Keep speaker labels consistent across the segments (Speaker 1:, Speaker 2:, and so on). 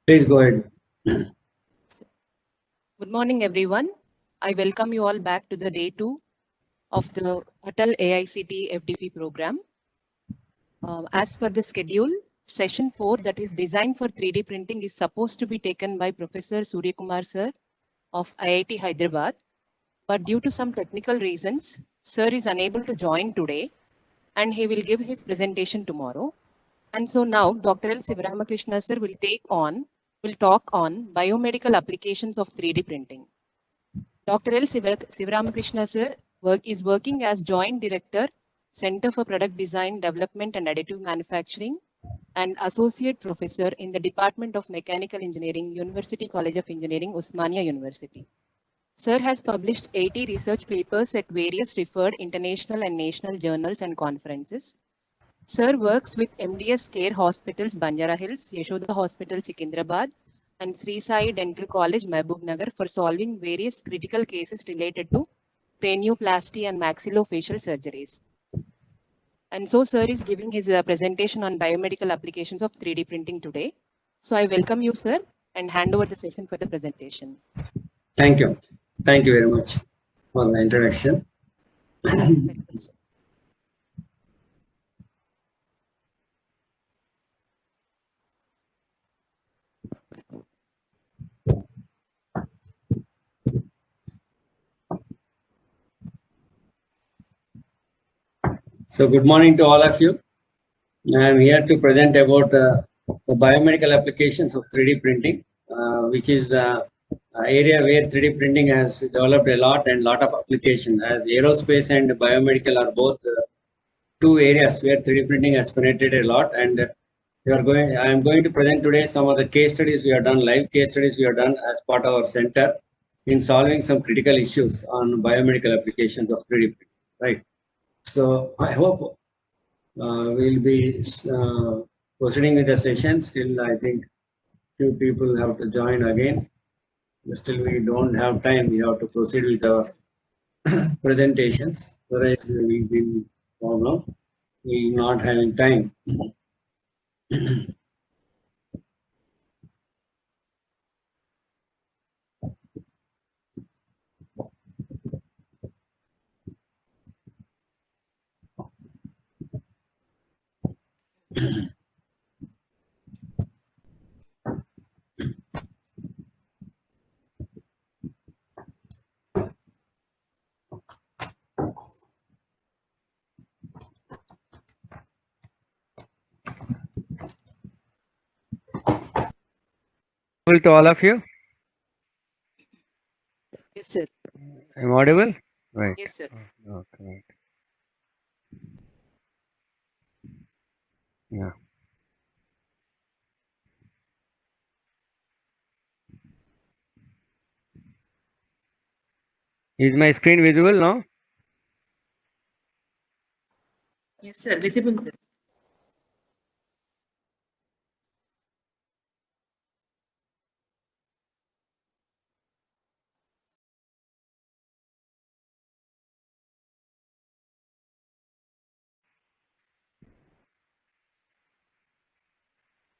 Speaker 1: Please go ahead.
Speaker 2: Good morning, everyone. I welcome you all back to the day 2 of the Atal AICT FDP program. As per the schedule, session 4, that is design for 3D printing, is supposed to be taken by Professor Surya Kumar sir of IIT Hyderabad. But due to some technical reasons, sir is unable to join today and he will give his presentation tomorrow. And so now Dr. L. Sivaramakrishna sir will talk on biomedical applications of 3D printing. Dr. L. Sivaramakrishna sir is working as Joint Director, Center for Product Design, Development and Additive Manufacturing, and Associate Professor in the Department of Mechanical Engineering, University College of Engineering, Osmania University. Sir has published 80 research papers at various referred international and national journals and conferences. Sir works with MDS Care Hospitals, Banjara Hills, Yashoda Hospital, Secunderabad, and Sri Sai Dental College, Mehboob Nagar, for solving various critical cases related to cranioplasty and maxillofacial surgeries. And so, sir is giving his presentation on biomedical applications of 3D printing today. So, I welcome you, sir, and hand over the session for the presentation.
Speaker 1: Thank you. Thank you very much for the introduction.
Speaker 2: Welcome, sir.
Speaker 1: So good morning to all of you. I am here to present about the biomedical applications of 3D printing, which is the area where 3D printing has developed a lot and lot of applications, as aerospace and biomedical are both two areas where 3D printing has penetrated a lot. And I am going to present today some of the case studies we have done, live case studies we have done as part of our center in solving some critical issues on biomedical applications of 3D printing, right? So I hope we'll be proceeding with the session. Still, I think few people have to join again. Still, we don't have time. We have to proceed with our presentations. Otherwise, we've been problem. We're not having time. To all of you?
Speaker 2: Yes, sir.
Speaker 1: I'm audible? Right.
Speaker 2: Yes, sir.
Speaker 1: Okay. Yeah. Is my screen visible now?
Speaker 2: Yes, sir. Visible, sir.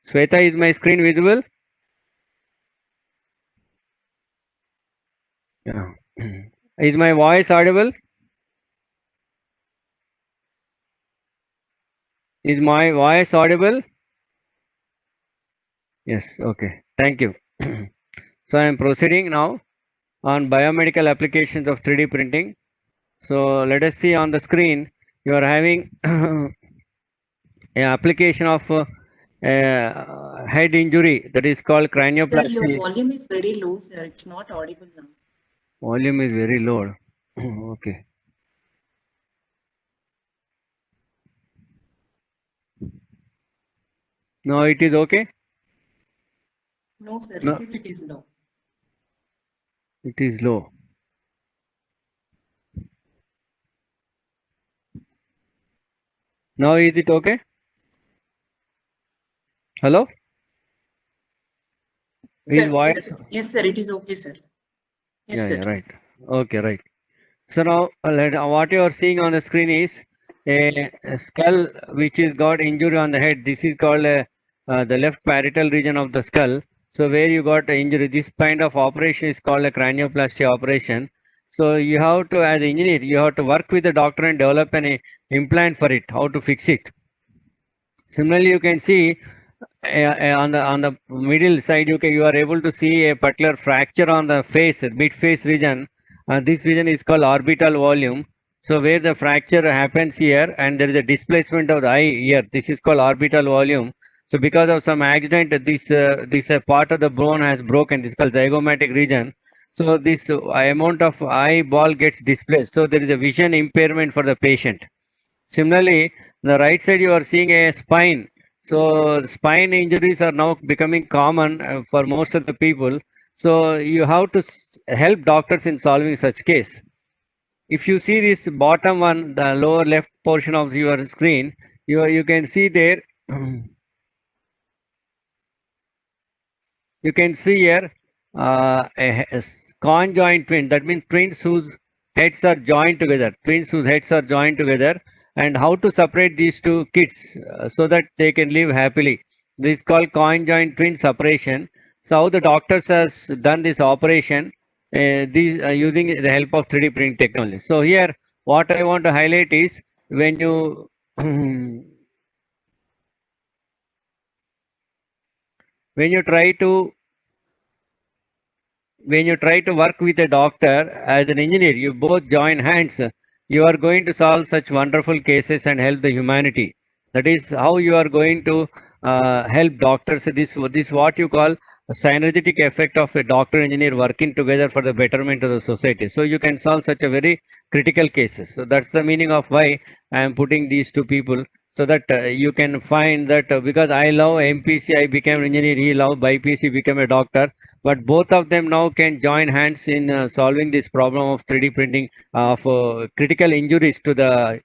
Speaker 1: Sweta, is my screen visible? Yeah. Is my voice audible? Is my voice audible? Yes. Okay. Thank you. So I am proceeding now on biomedical applications of 3D printing. So let us see on the screen. You are having an application of head injury that is called cranioplasty.
Speaker 2: Sir, your volume is very low, sir. It's not audible now.
Speaker 1: Volume is very low. Okay. No, it is okay?
Speaker 2: No, sir.
Speaker 1: No.
Speaker 2: Still it is low.
Speaker 1: It is low. Now is it okay? Hello? Is
Speaker 2: Sir,
Speaker 1: voice?
Speaker 2: yes, sir. It is okay, sir. Yes, sir.
Speaker 1: Yeah, right. Okay, right. So now what you are seeing on the screen is a skull which is got injury on the head. This is called the left parietal region of the skull. So where you got an injury, this kind of operation is called a cranioplasty operation. So you have to, as an engineer, you have to work with the doctor and develop an implant for it, how to fix it. Similarly, you can see on the middle side, you are able to see a particular fracture on the face, mid face region. This region is called orbital volume. So where the fracture happens here, and there is a displacement of the eye here. This is called orbital volume. So because of some accident, this part of the bone has broken. This is called zygomatic region. So this amount of eyeball gets displaced. So there is a vision impairment for the patient. Similarly, the right side you are seeing a spine. So spine injuries are now becoming common for most of the people. So you have to help doctors in solving such case. If you see this bottom one, the lower left portion of your screen, you can see there. You can see here a conjoined twin. That means twins whose heads are joined together. Twins whose heads are joined together, and how to separate these two kids so that they can live happily. This is called conjoined twin separation. So how the doctors has done this operation, these using the help of 3D printing technology. So here, what I want to highlight is when you when you try to work with a doctor as an engineer, you both join hands, you are going to solve such wonderful cases and help the humanity. That is how you are going to help doctors. This what you call a synergetic effect of a doctor engineer working together for the betterment of the society. So you can solve such a very critical cases. So that's the meaning of why I am putting these two people, so that you can find that because I love MPC, I became an engineer, he loved BPC, became a doctor, but both of them now can join hands in solving this problem of 3D printing of critical injuries to the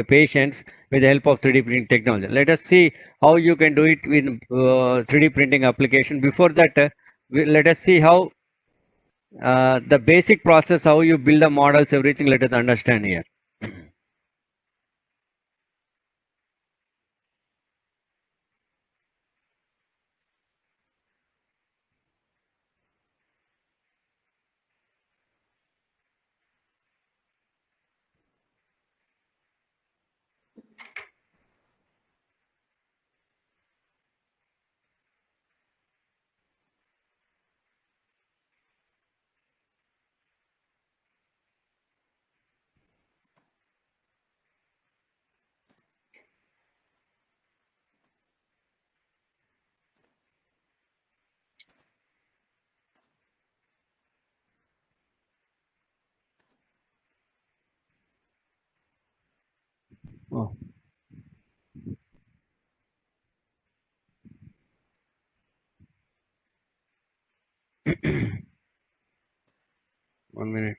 Speaker 1: patients with the help of 3D printing technology. Let us see how you can do it with 3D printing application. Before that, let us see how the basic process, how you build the models, everything, let us understand here. Oh. One minute.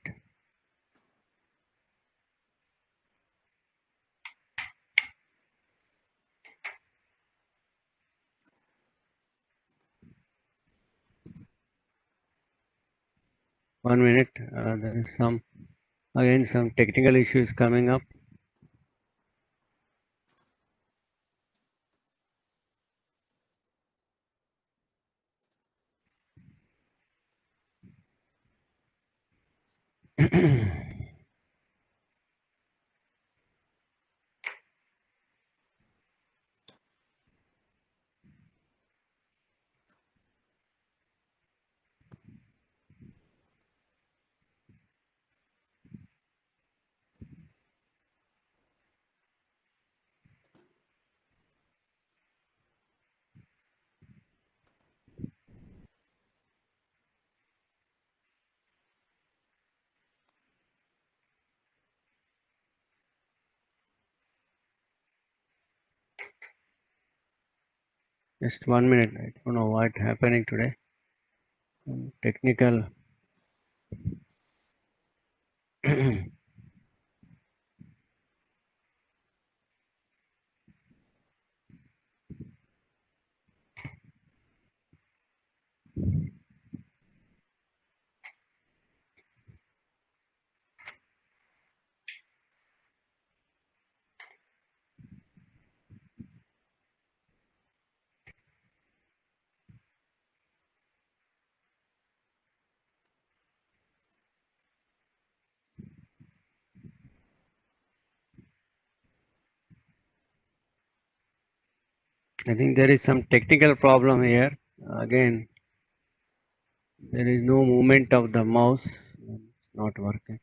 Speaker 1: One minute. There is some technical issues coming up. Just 1 minute. I don't know what happening today. Technical. I think there is some technical problem here. Again, there is no movement of the mouse. It's not working.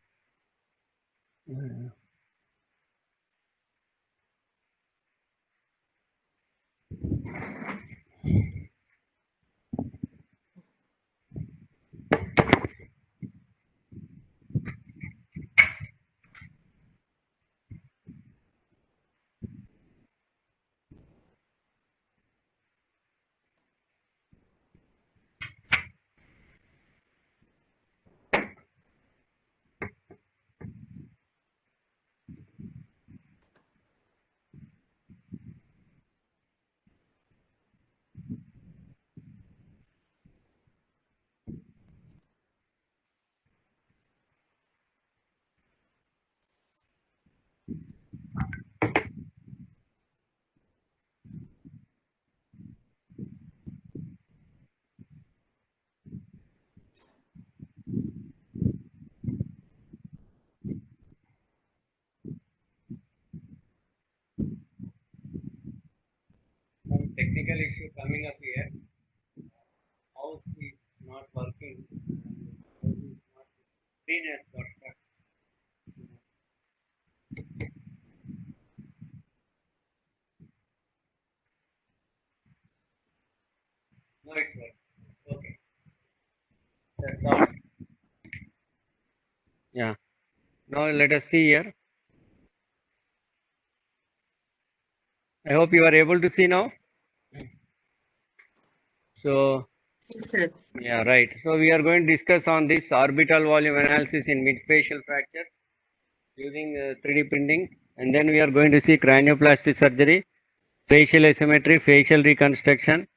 Speaker 1: Some technical issue coming up here. Mouse is not working. Screen has got stuck. No, it's working. Okay. That's all. Yeah. Now let us see here. I hope you are able to see now. So,
Speaker 2: Yes, sir.
Speaker 1: yeah, right. So we are going to discuss on this orbital volume analysis in midfacial fractures using 3D printing, and then we are going to see cranioplasty surgery, facial asymmetry, facial reconstruction,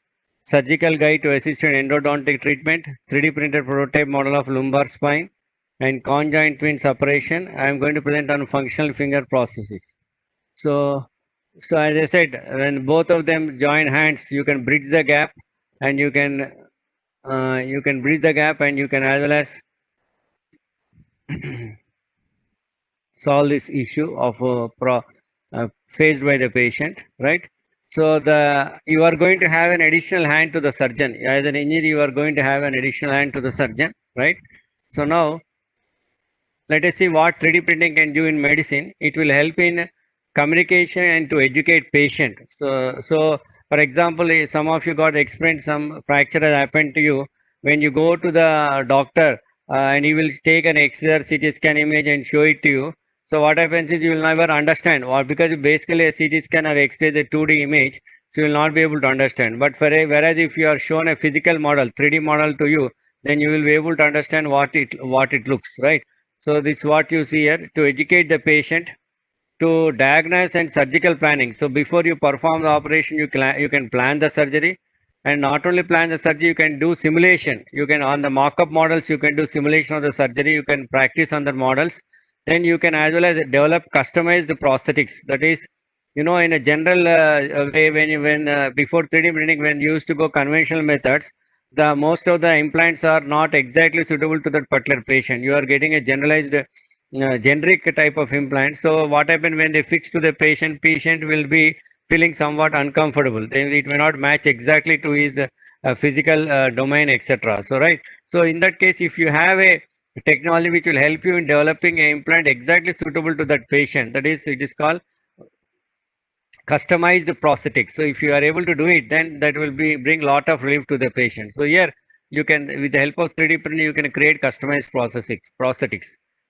Speaker 1: surgical guide to assisted endodontic treatment, 3D printed prototype model of lumbar spine, and conjoint twins operation. I am going to present on functional finger prosthesis. So as I said, when both of them join hands, you can bridge the gap, and you can bridge the gap, and you can as well as solve this issue of faced by the patient, right? So you are going to have an additional hand to the surgeon. As an engineer, you are going to have an additional hand to the surgeon, right? So now let us see what 3D printing can do in medicine. It will help in communication and to educate patient. So for example, some of you got experienced some fracture has happened to you. When you go to the doctor and he will take an X-ray or CT scan image and show it to you. So what happens is you will never understand, or because basically a CT scan or X-ray is a 2D image, so you will not be able to understand. But whereas if you are shown a physical model, 3D model to you, then you will be able to understand what it looks, right? So this is what you see here, to educate the patient, to diagnose and surgical planning. So before you perform the operation, you can plan the surgery, and not only plan the surgery, you can do simulation. You can, on the mock-up models, you can do simulation of the surgery. You can practice on the models. Then you can as well as develop customized prosthetics. That is, in a general way, when before 3D printing, when you used to go conventional methods, the most of the implants are not exactly suitable to that particular patient. You are getting a generalized generic type of implant. So what happens when they fix to the patient will be feeling somewhat uncomfortable. Then it may not match exactly to his physical domain, etc. So right. So in that case, if you have a technology which will help you in developing an implant exactly suitable to that patient, that is, it is called customized prosthetics. So if you are able to do it, then that will bring lot of relief to the patient. So here you can, with the help of 3D printing, you can create customized prosthetics.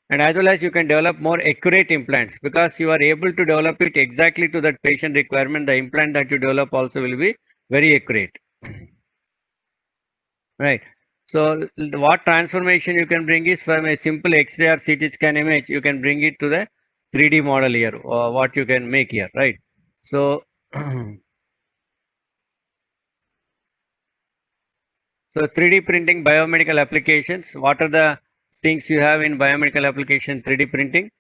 Speaker 1: And as well as you can develop more accurate implants, because you are able to develop it exactly to that patient requirement. The implant that you develop also will be very accurate. Right. So what transformation you can bring is from a simple X-ray or CT scan image, you can bring it to the 3D model here, or what you can make here, right? So, so 3D printing biomedical applications. What are the things you have in biomedical application 3D printing?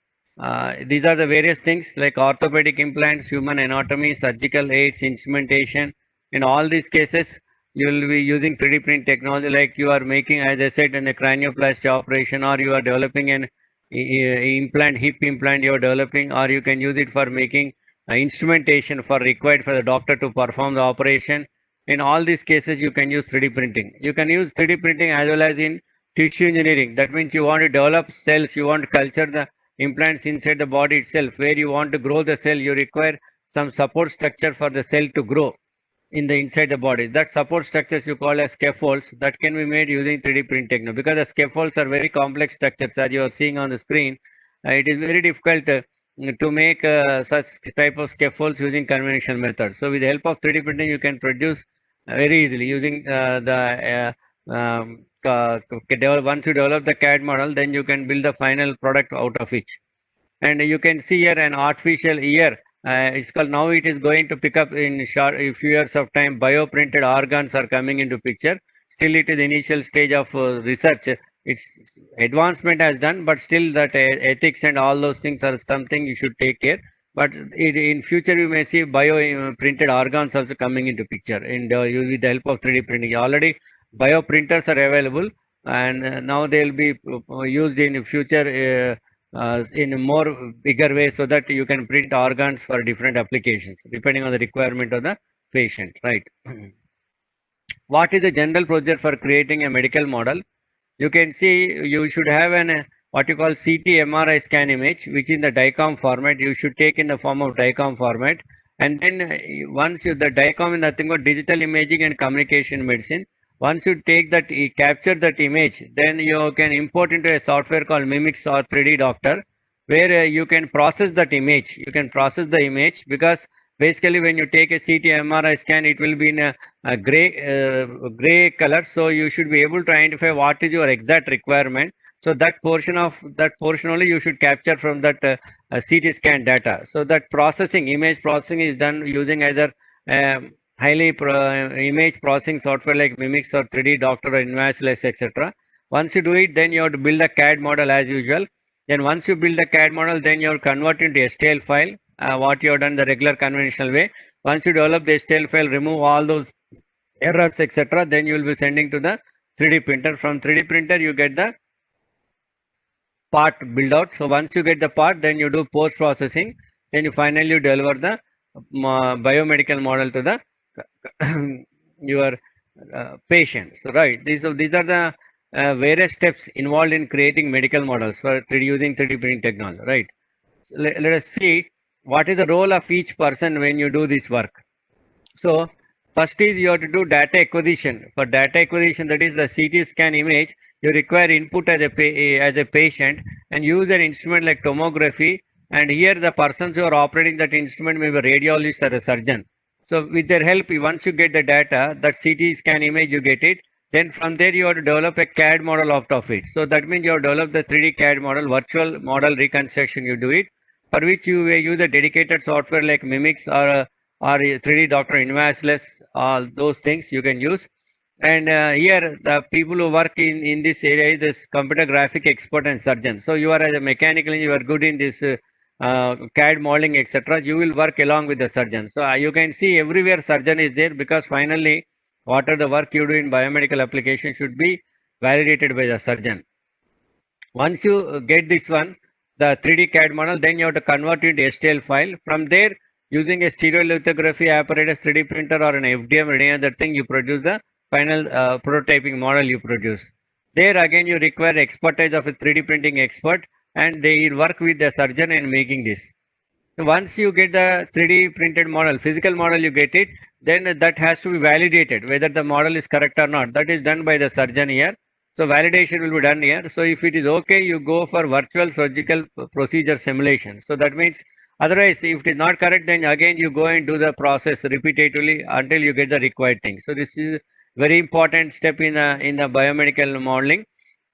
Speaker 1: These are the various things like orthopedic implants, human anatomy, surgical aids, instrumentation. In all these cases, you will be using 3D print technology, like you are making, as I said, in a cranioplasty operation, or you are developing an implant, hip implant you are developing, or you can use it for making instrumentation required for the doctor to perform the operation. In all these cases, you can use 3D printing. You can use 3D printing as well as in tissue engineering. That means you want to develop cells, you want to culture the implants inside the body itself. Where you want to grow the cell, you require some support structure for the cell to grow in the inside the body. That support structures you call as scaffolds that can be made using 3D print technology, because the scaffolds are very complex structures as you are seeing on the screen. It is very difficult to make such type of scaffolds using conventional methods. So with the help of 3D printing, you can produce very easily using once you develop the CAD model, then you can build the final product out of it. And you can see here an artificial ear. It's called, now it is going to pick up in a few years of time. Bioprinted organs are coming into picture. Still it is initial stage of research. Its advancement has done, but still that ethics and all those things are something you should take care. But in future you may see bioprinted organs also coming into picture with the help of 3D printing. Already bioprinters are available, and now they will be used in future in a more bigger way, so that you can print organs for different applications depending on the requirement of the patient, right? What is the general procedure for creating a medical model? You can see you should have an what you call CT MRI scan image, which in the DICOM format you should take in the form of DICOM format. And then once the DICOM is nothing but digital imaging and communication medicine. Once you take that, capture that image, then you can import into a software called Mimix or 3D Doctor, where you can process that image. You can process the image, because basically when you take a CT MRI scan, it will be in a gray color. So you should be able to identify what is your exact requirement. So that portion only you should capture from that CT scan data. So that image processing is done using either image processing software like Mimix or 3D Doctor or Invisalign, etc. Once you do it, then you have to build a CAD model as usual. Then once you build the CAD model, then you have to convert into STL file, what you have done the regular conventional way. Once you develop the STL file, remove all those errors, etc., then you will be sending to the 3D printer. From 3D printer, you get the part build out. So once you get the part, then you do post processing. Then you finally deliver the biomedical model to the your patients, right? These are the various steps involved in creating medical models for using 3D printing technology, right? So let us see what is the role of each person when you do this work. So first is you have to do data acquisition. For data acquisition, that is the CT scan image, you require input as a patient and use an instrument like tomography. And here the persons who are operating that instrument may be a radiologist or a surgeon. So with their help, once you get the data, that CT scan image, you get it. Then from there, you have to develop a CAD model out of it. So that means you have developed the 3D CAD model, virtual model reconstruction, you do it, for which you will use a dedicated software like Mimix or 3D Doctor, Invisalign, all those things you can use. And here, the people who work in this area is this computer graphic expert and surgeon. So you are as a mechanical engineer, you are good in this CAD modeling, etc. You will work along with the surgeon. So you can see everywhere surgeon is there, because finally, whatever the work you do in biomedical application should be validated by the surgeon. Once you get this one, the 3D CAD model, then you have to convert it into STL file. From there, using a stereolithography apparatus, 3D printer or an FDM or any other thing, you produce the final prototyping model you produce. There again, you require expertise of a 3D printing expert, and they work with the surgeon in making this. So once you get the 3D printed model, physical model, you get it, then that has to be validated, whether the model is correct or not. That is done by the surgeon here. So validation will be done here. So if it is okay, you go for virtual surgical procedure simulation. So that means, otherwise, if it is not correct, then again you go and do the process repetitively until you get the required thing. So this is very important step in the biomedical modeling.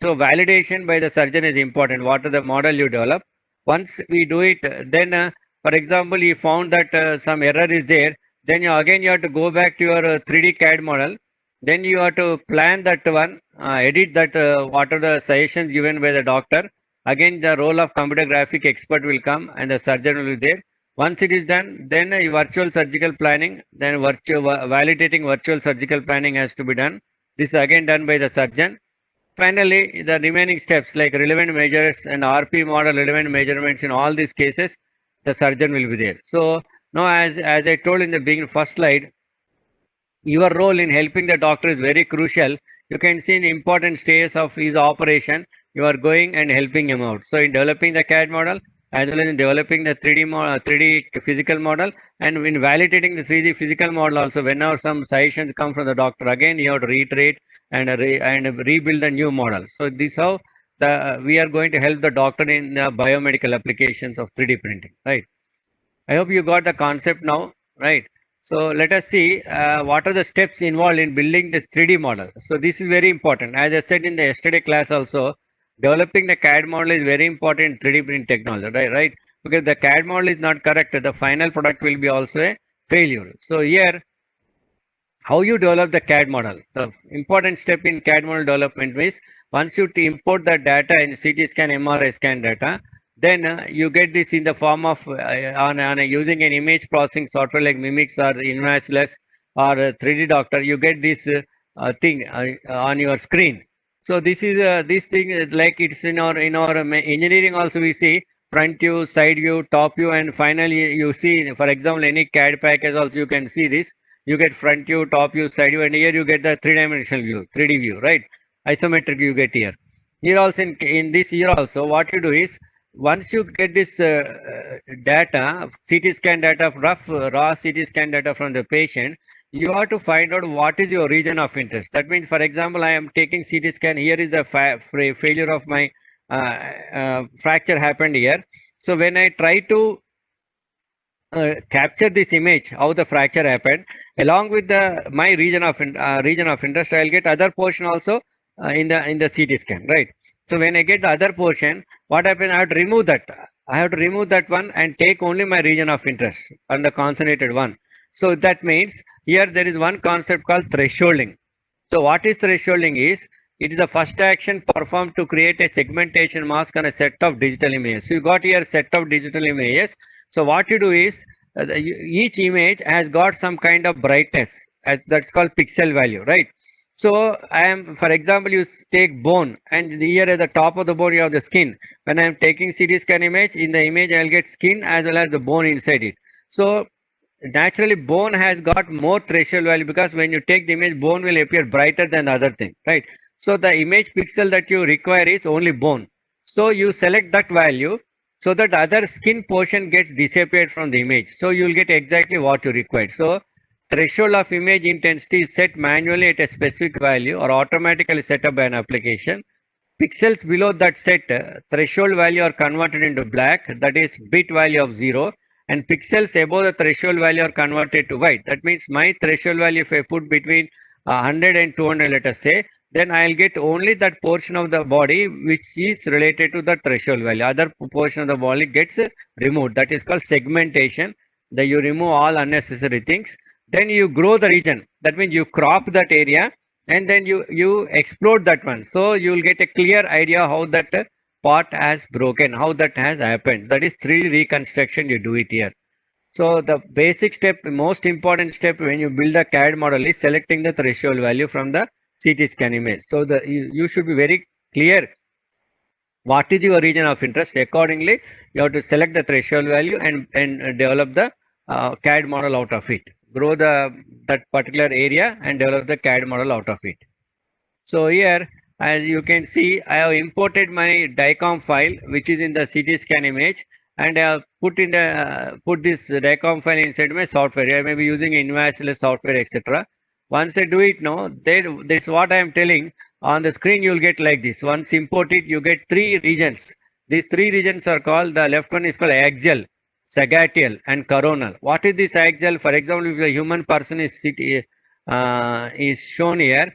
Speaker 1: So validation by the surgeon is important. What are the model you develop? Once we do it, then for example, you found that some error is there, then you have to go back to your 3D CAD model. Then you have to plan that one, edit that what are the suggestions given by the doctor. Again, the role of computer graphic expert will come and the surgeon will be there. Once it is done, then virtual surgical planning, then validating virtual surgical planning has to be done. This is again done by the surgeon. Finally, the remaining steps like relevant measures and RP model relevant measurements, in all these cases, the surgeon will be there. So Now, as I told in the beginning, first slide, your role in helping the doctor is very crucial. You can see in important stages of his operation, you are going and helping him out. So in developing the CAD model, as well as in developing the 3D physical model, and in validating the 3D physical model also, whenever some suggestions come from the doctor, again you have to reiterate and rebuild the new model. So this how we are going to help the doctor in biomedical applications of 3D printing, right? I hope you got the concept now, right? So let us see what are the steps involved in building this 3D model. So this is very important. As I said in the yesterday class also, developing the CAD model is very important in 3D print technology, right? Because the CAD model is not correct, the final product will be also a failure. So here, how you develop the CAD model. The important step in CAD model development is once you import the data in CT scan, MRI scan data, then you get this in the form of using an image processing software like Mimix or Invisalign or 3D Doctor. You get this thing on your screen. So this is this thing is like it's in our engineering also we see front view, side view, top view, and finally you see, for example, any CAD package also you can see this. You get front view, top view, side view, and here you get the three-dimensional view, 3D view, right? Isometric you get here. Here also in this year also, what you do is once you get this data, CT scan data, raw CT scan data from the patient, you have to find out what is your region of interest. That means, for example, I am taking CT scan. Here is the failure of my fracture happened here. So when I try to capture this image, how the fracture happened, along with my region of interest, I'll get other portion also in the CT scan, right? So when I get the other portion, what happens? I have to remove that. I have to remove that one and take only my region of interest and the concentrated one. So that means here there is one concept called thresholding. So what is thresholding is, it is the first action performed to create a segmentation mask on a set of digital images. So you got here a set of digital images. So what you do is, each image has got some kind of brightness, as that's called pixel value, right? So for example, you take bone, and here at the top of the bone you have the skin. When I am taking CT scan image, in the image I'll get skin as well as the bone inside it. So naturally bone has got more threshold value, because when you take the image, bone will appear brighter than the other thing, right? So the image pixel that you require is only bone. So you select that value so that other skin portion gets disappeared from the image. So you will get exactly what you require. So threshold of image intensity is set manually at a specific value or automatically set up by an application. Pixels below that set threshold value are converted into black, that is bit value of 0. And pixels above the threshold value are converted to white. That means my threshold value, if I put between 100 and 200, let us say, then I'll get only that portion of the body which is related to the threshold value. Other portion of the body gets removed. That is called segmentation. That you remove all unnecessary things. Then you grow the region. That means you crop that area and then you explode that one. So you will get a clear idea how that part has broken, how that has happened. That is 3D reconstruction, you do it here. So the basic step, most important step when you build a CAD model is selecting the threshold value from the CT scan image. So you should be very clear what is your region of interest. Accordingly, you have to select the threshold value and develop the CAD model out of it. Grow that particular area and develop the CAD model out of it. So here, as you can see, I have imported my DICOM file, which is in the CT scan image, and I have put this DICOM file inside my software. I may be using Invisalign software, etc. Once I do it now, this is what I am telling. On the screen, you will get like this. Once import it, you get 3 regions. These 3 regions are called, the left one is called axial, sagittal, and coronal. What is this axial? For example, if a human person is shown here,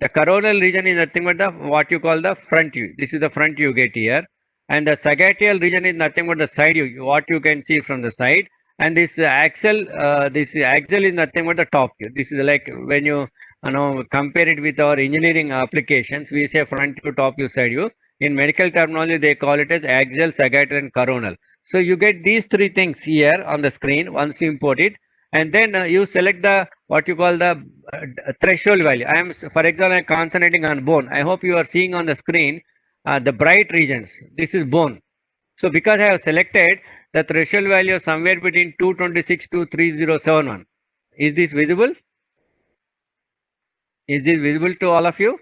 Speaker 1: the coronal region is nothing but what you call the front view. This is the front view you get here. And the sagittal region is nothing but the side view, what you can see from the side. And this axial is nothing but the top view. This is like when you compare it with our engineering applications, we say front view, top view, side view. In medical terminology, they call it as axial, sagittal, and coronal. So you get these 3 things here on the screen once you import it, and then you select the what you call the threshold value. For example, I'm concentrating on bone. I hope you are seeing on the screen the bright regions. This is bone. So because I have selected, the threshold value is somewhere between 226 to 3071. Is this visible? Is this visible to all of you?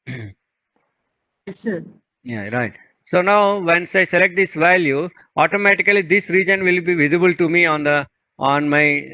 Speaker 2: Yes, sir.
Speaker 1: Yeah, right. So now once I select this value, automatically this region will be visible to me on my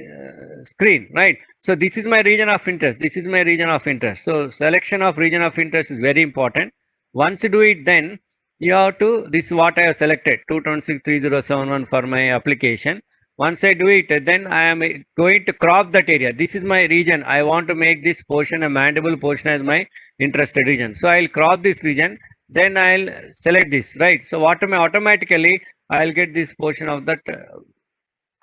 Speaker 1: screen, right? So this is my region of interest. This is my region of interest. So selection of region of interest is very important. Once you do it, then you have to, this is what I have selected, 2263071 for my application. Once I do it, then I am going to crop that area. This is my region. I want to make this portion, a mandible portion, as my interested region. So I'll crop this region. Then I'll select this, right? So automatically I'll get this portion of that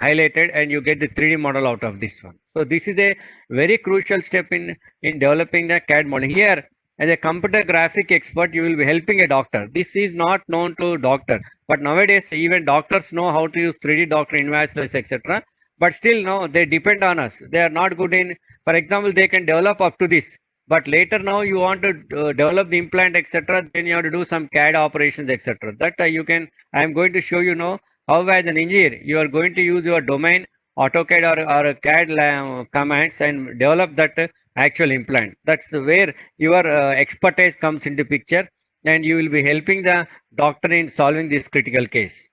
Speaker 1: highlighted, and you get the 3D model out of this one. So this is a very crucial step in developing the CAD model. Here, as a computer graphic expert, you will be helping a doctor. This is not known to doctor, but nowadays even doctors know how to use 3D doctor invoices, etc. But still, no, they depend on us. They are not good in, for example, they can develop up to this. But later now you want to develop the implant, etc. Then you have to do some CAD operations, etc. That you can, I am going to show you now how as an engineer, you are going to use your domain AutoCAD or CAD commands and develop that actual implant. That's where your expertise comes into picture, and you will be helping the doctor in solving this critical case.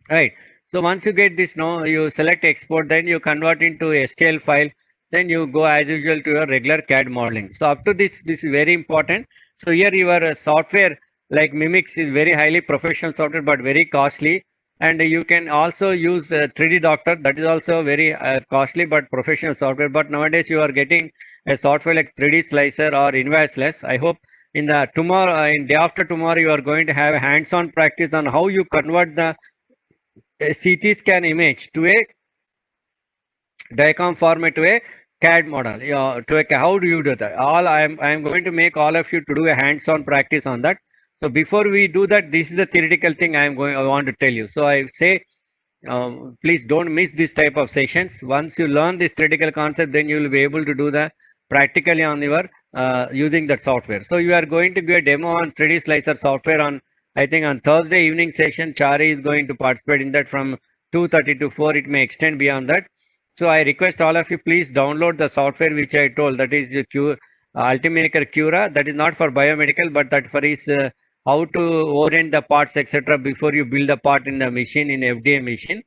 Speaker 1: Right. So once you get this, no, you select export, then you convert into STL file. Then you go as usual to your regular CAD modeling. So up to this is very important. So here your software like Mimix is very highly professional software, but very costly. And you can also use 3D Doctor. That is also very costly, but professional software. But nowadays you are getting a software like 3D Slicer or Invoiceless. I hope in the tomorrow, in day after tomorrow, you are going to have a hands-on practice on how you convert the CT scan image to a DICOM format to a CAD model. How do you do that? I am going to make all of you to do a hands-on practice on that. So before we do that, this is a theoretical thing I want to tell you. So I say, please don't miss this type of sessions. Once you learn this theoretical concept, then you will be able to do the practically on your using that software. So you are going to give a demo on 3D Slicer software on, I think, on Thursday evening session. Chari is going to participate in that from 2:30 to 4. It may extend beyond that. So I request all of you, please download the software which I told, that is Ultimaker Cura. That is not for biomedical, but that for is how to orient the parts, etc. before you build the part in the machine, in FDA machine.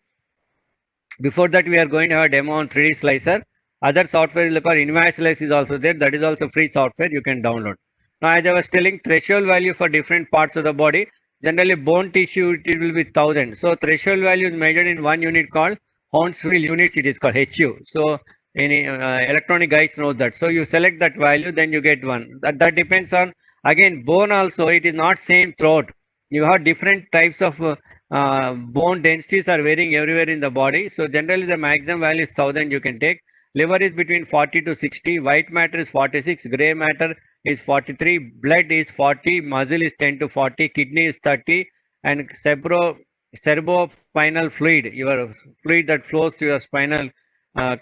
Speaker 1: Before that, we are going to have a demo on 3D Slicer. Other software is called Invoiceless is also there. That is also free software you can download. Now, as I was telling, threshold value for different parts of the body. Generally, bone tissue, it will be 1000. So threshold value is measured in one unit called Hounsfield units, it is called HU. So any electronic guys know that. So you select that value, then you get one. That depends on, again, bone also, it is not same throughout. You have different types of bone densities are varying everywhere in the body. So generally the maximum value is 1000 you can take. Liver is between 40 to 60. White matter is 46. Gray matter is 43. Blood is 40. Muscle is 10 to 40. Kidney is 30. And cerebrospinal fluid, your fluid that flows to your spinal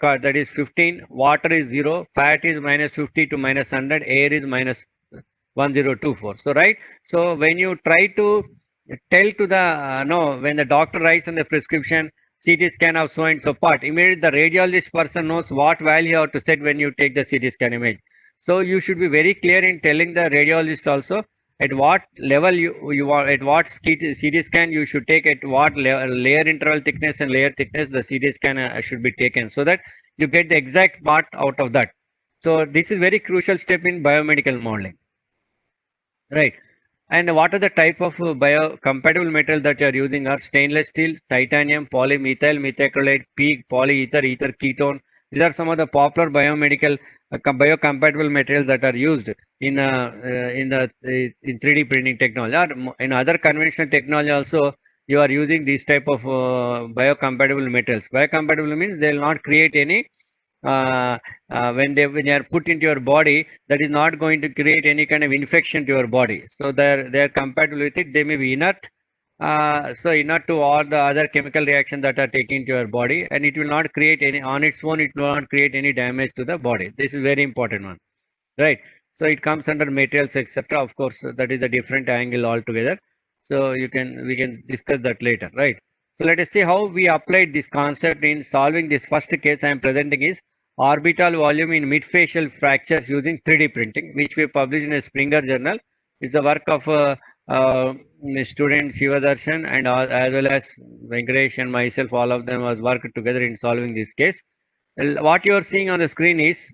Speaker 1: cord, that is 15. Water is 0. Fat is minus 50 to minus 100. Air is minus 1024. So right. So when you try to tell to the when the doctor writes on the prescription CT scan of so and so part, immediately the radiologist person knows what value you have to set when you take the CT scan image. So you should be very clear in telling the radiologist also at what level you want, at what CT scan you should take, at what layer interval thickness and layer thickness the CT scan should be taken, so that you get the exact part out of that. So this is very crucial step in biomedical modeling, right? And what are the type of biocompatible metal that you are using are stainless steel, titanium, polymethyl methacrylate, PEEK, polyether, ether ketone. These are some of the popular biomedical biocompatible materials that are used in 3D printing technology. Or in other conventional technology also, you are using these type of biocompatible materials. Biocompatible means they will not create any when they are put into your body, that is not going to create any kind of infection to your body. So they are compatible with it. They may be inert, so inert to all the other chemical reactions that are taken to your body, and it will not create any on its own. It will not create any damage to the body. This is very important one, right? So it comes under materials, etc. Of course, that is a different angle altogether. So we can discuss that later, right? So let us see how we applied this concept in solving this first case I am presenting is orbital volume in midfacial fractures using 3D printing, which we published in a Springer journal. It's the work of student Shivadarshan and as well as Venkatesh and myself, all of them was worked together in solving this case. What you are seeing on the screen is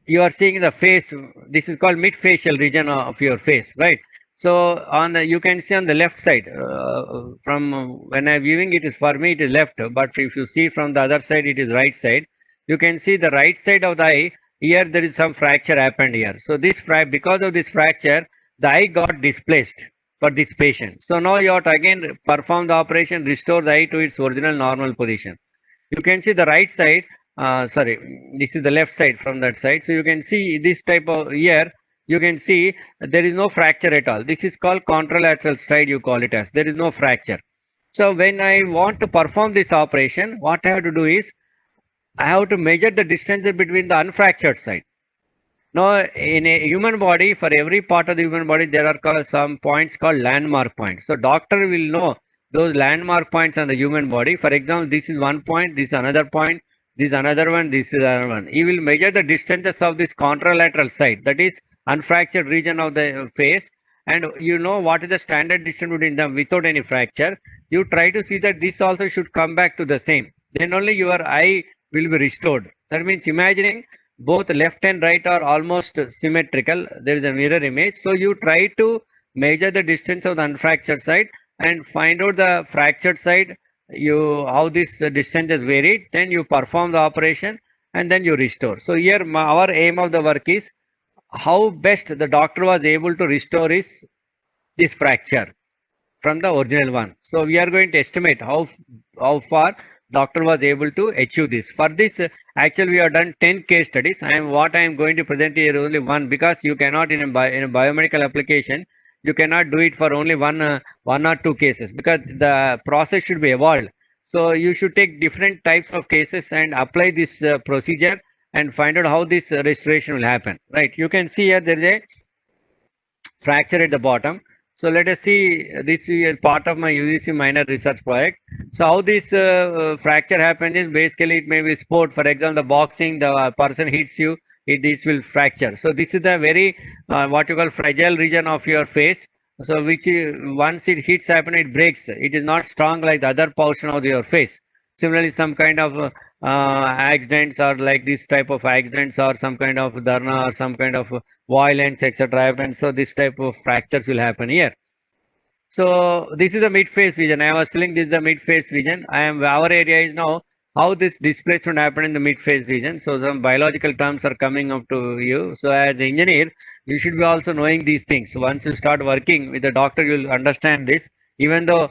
Speaker 1: you are seeing the face. This is called midfacial region of your face, right? So on the you can see on the left side from when I'm viewing it is for me it is left, but if you see from the other side it is right side. You can see the right side of the eye. Here there is some fracture happened here. So this because of this fracture, the eye got displaced for this patient. So now you have to again perform the operation, restore the eye to its original normal position. You can see the right side. Sorry, this is the left side from that side. So you can see this type of here. You can see there is no fracture at all. This is called contralateral stride. You call it as there is no fracture. So when I want to perform this operation, what I have to do is I have to measure the distance between the unfractured side. Now, in a human body, for every part of the human body, there are some points called landmark points. So, doctor will know those landmark points on the human body. For example, this is one point, this is another point, this is another one, this is another one. He will measure the distances of this contralateral side, that is unfractured region of the face. And you know what is the standard distance between them without any fracture. You try to see that this also should come back to the same. Then only your eye will be restored. That means imagining both left and right are almost symmetrical. There is a mirror image. So you try to measure the distance of the unfractured side and find out the fractured side, how this distance is varied. Then you perform the operation and then you restore. So here our aim of the work is how best the doctor was able to restore this fracture from the original one. So we are going to estimate how far doctor was able to achieve this. For this, actually we have done 10 case studies. What I am going to present here only one, because you cannot in a biomedical application, you cannot do it for only one or two cases, because the process should be evolved. So you should take different types of cases and apply this procedure and find out how this restoration will happen. Right? You can see here there is a fracture at the bottom. So let us see, this is part of my UGC minor research project. So how this fracture happens is basically it may be sport. For example, the boxing, the person hits you, this will fracture. So this is the very what you call fragile region of your face. So which once it hits happen, it breaks. It is not strong like the other portion of your face. Similarly, some kind of accidents or like this type of accidents or some kind of dharna or some kind of violence, etc. happen. So this type of fractures will happen here. So this is the mid-face region. I was telling this is the mid-face region. Our area is now how this displacement happened in the mid-face region. So some biological terms are coming up to you. So as an engineer, you should be also knowing these things. So once you start working with the doctor, you'll understand this. Even though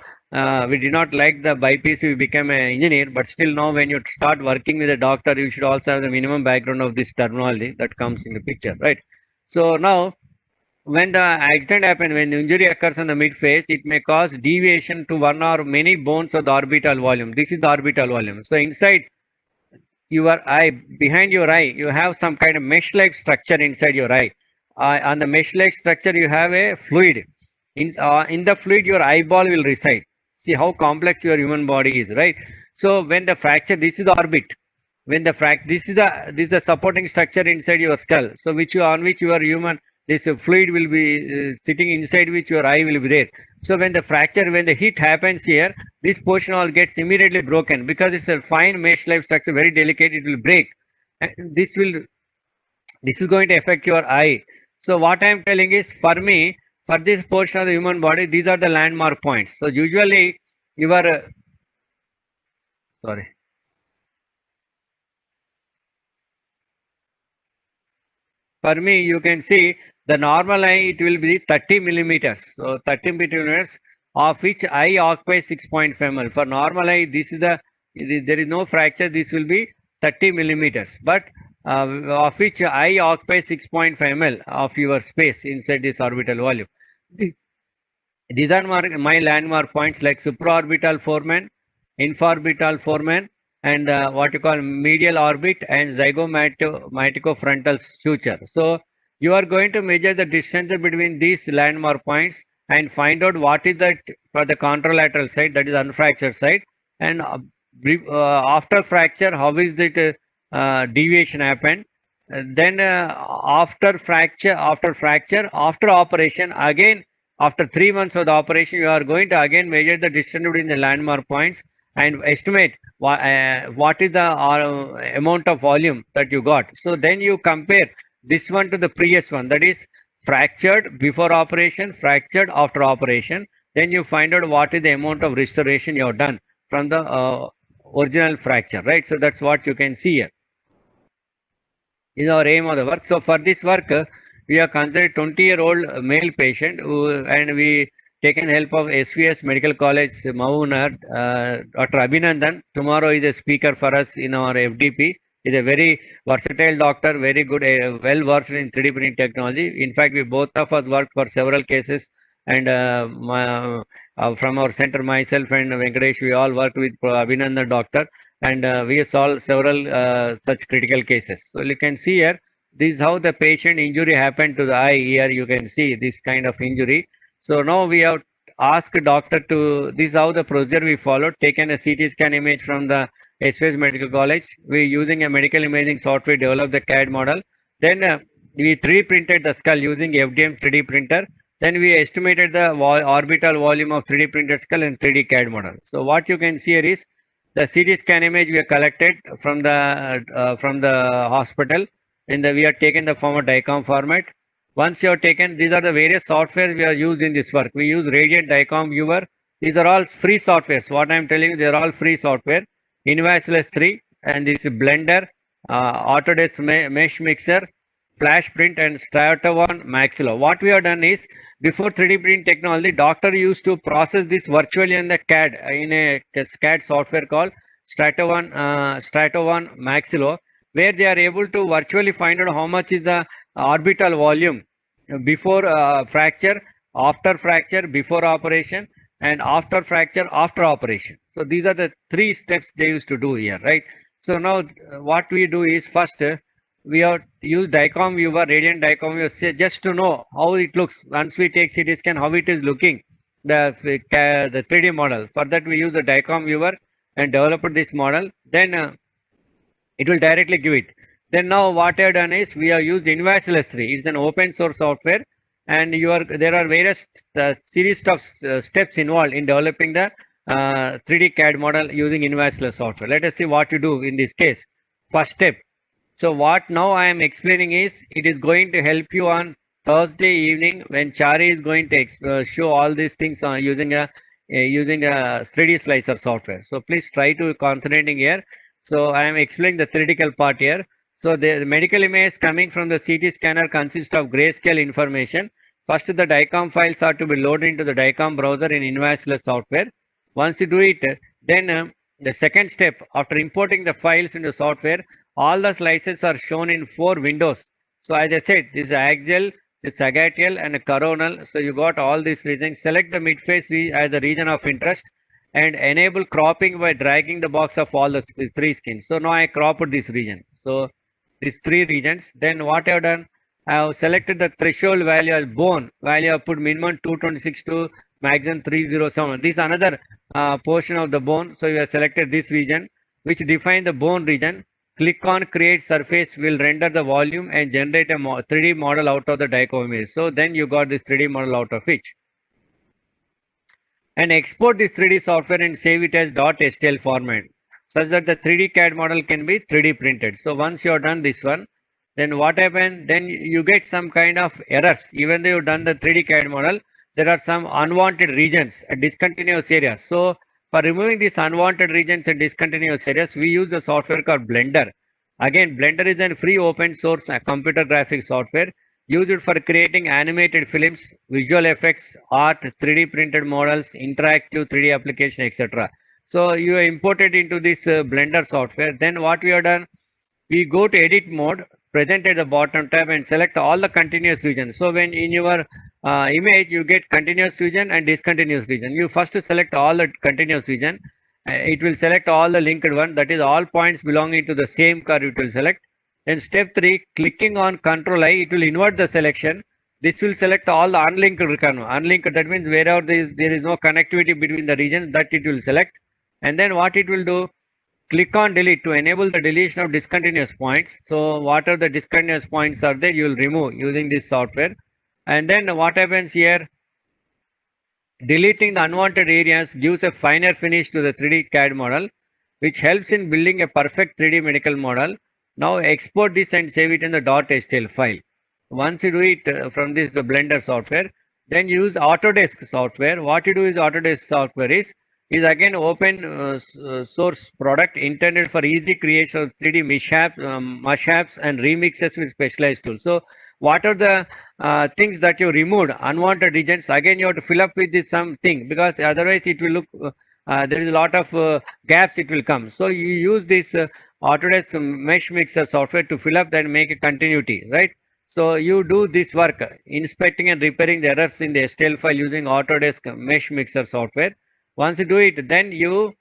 Speaker 1: we did not like the BiPC, we became an engineer, but still now when you start working with a doctor, you should also have the minimum background of this terminology that comes in the picture, right? So now, when the accident happens, when the injury occurs on the midface, it may cause deviation to one or many bones of the orbital volume. This is the orbital volume. So inside your eye, behind your eye, you have some kind of mesh-like structure inside your eye. On the mesh-like structure, you have a fluid. In the fluid, your eyeball will reside. See how complex your human body is, right? So when the fracture, this is the orbit. When the this is the supporting structure inside your skull. So on which your human, this fluid will be sitting inside which your eye will be there. So when the fracture, when the hit happens here, this portion all gets immediately broken because it's a fine mesh-like structure, very delicate. It will break, and this is going to affect your eye. So what I am telling is, for me, for this portion of the human body, these are the landmark points. So usually you are sorry. For me, you can see the normal eye, it will be 30 millimeters. So 30 millimeters, of which eye occupies 6.5 ml. For normal eye, there is no fracture, this will be 30 millimeters. But of which eye occupies 6.5 ml of your space inside this orbital volume. These are my landmark points like supraorbital foramen, infraorbital foramen, and what you call medial orbit and zygomatico-frontal suture. So you are going to measure the distance between these landmark points and find out what is that for the contralateral side, that is unfractured side, and after fracture, how is the deviation happened. Then after fracture, after operation, again after 3 months of the operation, you are going to again measure the distance between the landmark points and estimate what is the amount of volume that you got. So then you compare this one to the previous one, that is fractured before operation, fractured after operation. Then you find out what is the amount of restoration you have done from the original fracture, right? So that's what you can see here. Is our aim of the work. So for this work, we have considered 20-year-old male patient and we taken help of SVS Medical College, Mahunar, Dr. Abhinandan. Tomorrow is a speaker for us in our FDP. He's a very versatile doctor, very good, well versed in 3D printing technology. In fact, we both of us worked for several cases, and from our center, myself and Venkatesh, we all worked with Abhinandan doctor, and we solved several such critical cases. So you can see here, this is how the patient injury happened to the eye. Here you can see this kind of injury. So now we have asked doctor to, this is how the procedure we followed, taken a CT scan image from the SVS Medical College. We using a medical imaging software developed the CAD model. Then we 3D printed the skull using FDM 3D printer. Then we estimated the orbital volume of 3D printed skull and 3D CAD model. So what you can see here is the CT scan image we have collected from the hospital, and we have taken the form of DICOM format. Once you have taken, these are the various softwares we have used in this work. We use Radiant DICOM Viewer. These are all free softwares. What I am telling you, they are all free software. Invisalign 3 and this Blender, Autodesk Mesh Mixer, Flash Print, and Stratovon Maxillo. What we have done is, before 3D print technology, doctor used to process this virtually in the CAD, in a CAD software called Stratovon Maxillo, where they are able to virtually find out how much is the orbital volume before fracture, after fracture, before operation, and after fracture, after operation. So these are the 3 steps they used to do here, right? So now what we do is, first we have used DICOM Viewer, Radiant DICOM Viewer, just to know how it looks. Once we take CT scan, how it is looking, the 3D model. For that we use the DICOM Viewer and developed this model. Then it will directly give it. Then now what I have done is, we have used Invisalign 3. It's an open source software, and there are various series of steps involved in developing the 3D CAD model using Invisalign software. Let us see what you do in this case. First step. So what now I am explaining is, it is going to help you on Thursday evening when Chari is going to show all these things using a 3D slicer software. So please try to concentrating here. So I am explaining the theoretical part here. So the medical image coming from the CT scanner consists of grayscale information. First, the DICOM files are to be loaded into the DICOM browser in Invisalign software. Once you do it, then the second step, after importing the files into software, all the slices are shown in 4 windows. So as I said, this is axial, this sagittal, and a coronal. So you got all these regions. Select the midface as a region of interest and enable cropping by dragging the box of all the 3 skins. So now I cropped this region. So these 3 regions. Then what I have done, I have selected the threshold value as bone value. I have put minimum 226 to maximum 307. This is another portion of the bone. So you have selected this region, which defines the bone region. Click on create surface, will render the volume and generate a 3D model out of the DICOM image. So then you got this 3D model out of it. And export this 3D software and save it as .stl format, such that the 3D CAD model can be 3D printed. So once you have done this one, then what happens? Then you get some kind of errors. Even though you've done the 3D CAD model, there are some unwanted regions and discontinuous areas. So for removing these unwanted regions and discontinuous areas, we use the software called Blender. Again, Blender is a free open source computer graphics software used for creating animated films, visual effects, art, 3D printed models, interactive 3D application, etc. So you import it into this Blender software. Then what we have done, we go to edit mode, present at the bottom tab, and select all the continuous regions. So when in your image you get continuous region and discontinuous region, you first select all the continuous region. It will select all the linked one, that is all points belonging to the same curve it will select. Then step 3, clicking on Ctrl I, it will invert the selection. this will select all the unlinked recon. Unlinked, that means wherever there is no connectivity between the regions, that it will select. And then what it will do, click on delete to enable the deletion of discontinuous points. So whatever the discontinuous points are there, you will remove using this software. And then what happens here, deleting the unwanted areas gives a finer finish to the 3D CAD model, which helps in building a perfect 3D medical model. Now export this and save it in the .stl file. Once you do it from the Blender software, then use Autodesk software. What you do is Autodesk software is again open source product intended for easy creation of 3D mashups and remixes with specialized tools. So what are the things that you removed, unwanted regions, again you have to fill up with this something, because otherwise it will look, there is a lot of gaps it will come. So you use this Autodesk Mesh Mixer software to fill up and make a continuity, right? So you do this work, inspecting and repairing the errors in the STL file using Autodesk Mesh Mixer software. Once you do it, then you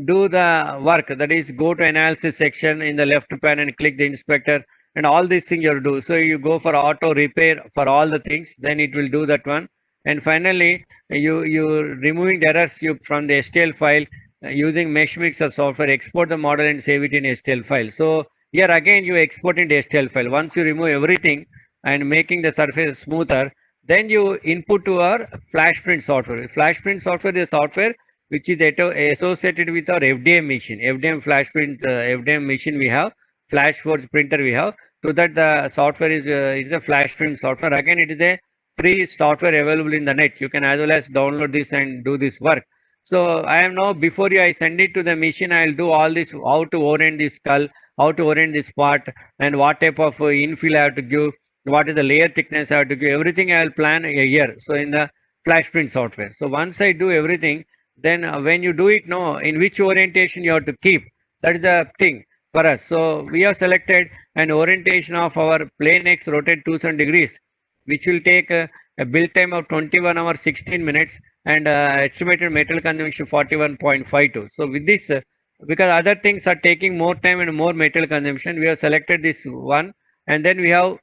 Speaker 1: do the work, that is go to analysis section in the left pane and click the inspector, and all these things you have to do. So you go for auto repair for all the things, then it will do that one. And finally, you removing the errors from the STL file using Mesh Mixer software, export the model and save it in STL file. So here again you export in the STL file. Once you remove everything and making the surface smoother, then you input to our FlashPrint software. FlashPrint software is software which is associated with our FDM machine, FDM FlashPrint, FDM machine we have, FlashForge printer we have. So that the software is a FlashPrint software. Again, it is a free software available in the net. You can as well as download this and do this work. So I am now, before I send it to the machine, I'll do all this, how to orient this skull, how to orient this part, and what type of infill I have to give, what is the layer thickness I have to give, everything I will plan a year. So in the FlashPrint software. So once I do everything, then when you do it, no, in which orientation you have to keep, that is the thing for us. So we have selected an orientation of our plane X rotate 270 degrees, which will take a build time of 21 hours 16 minutes and estimated metal consumption 41.52. So with this, because other things are taking more time and more metal consumption, we have selected this one. And then we have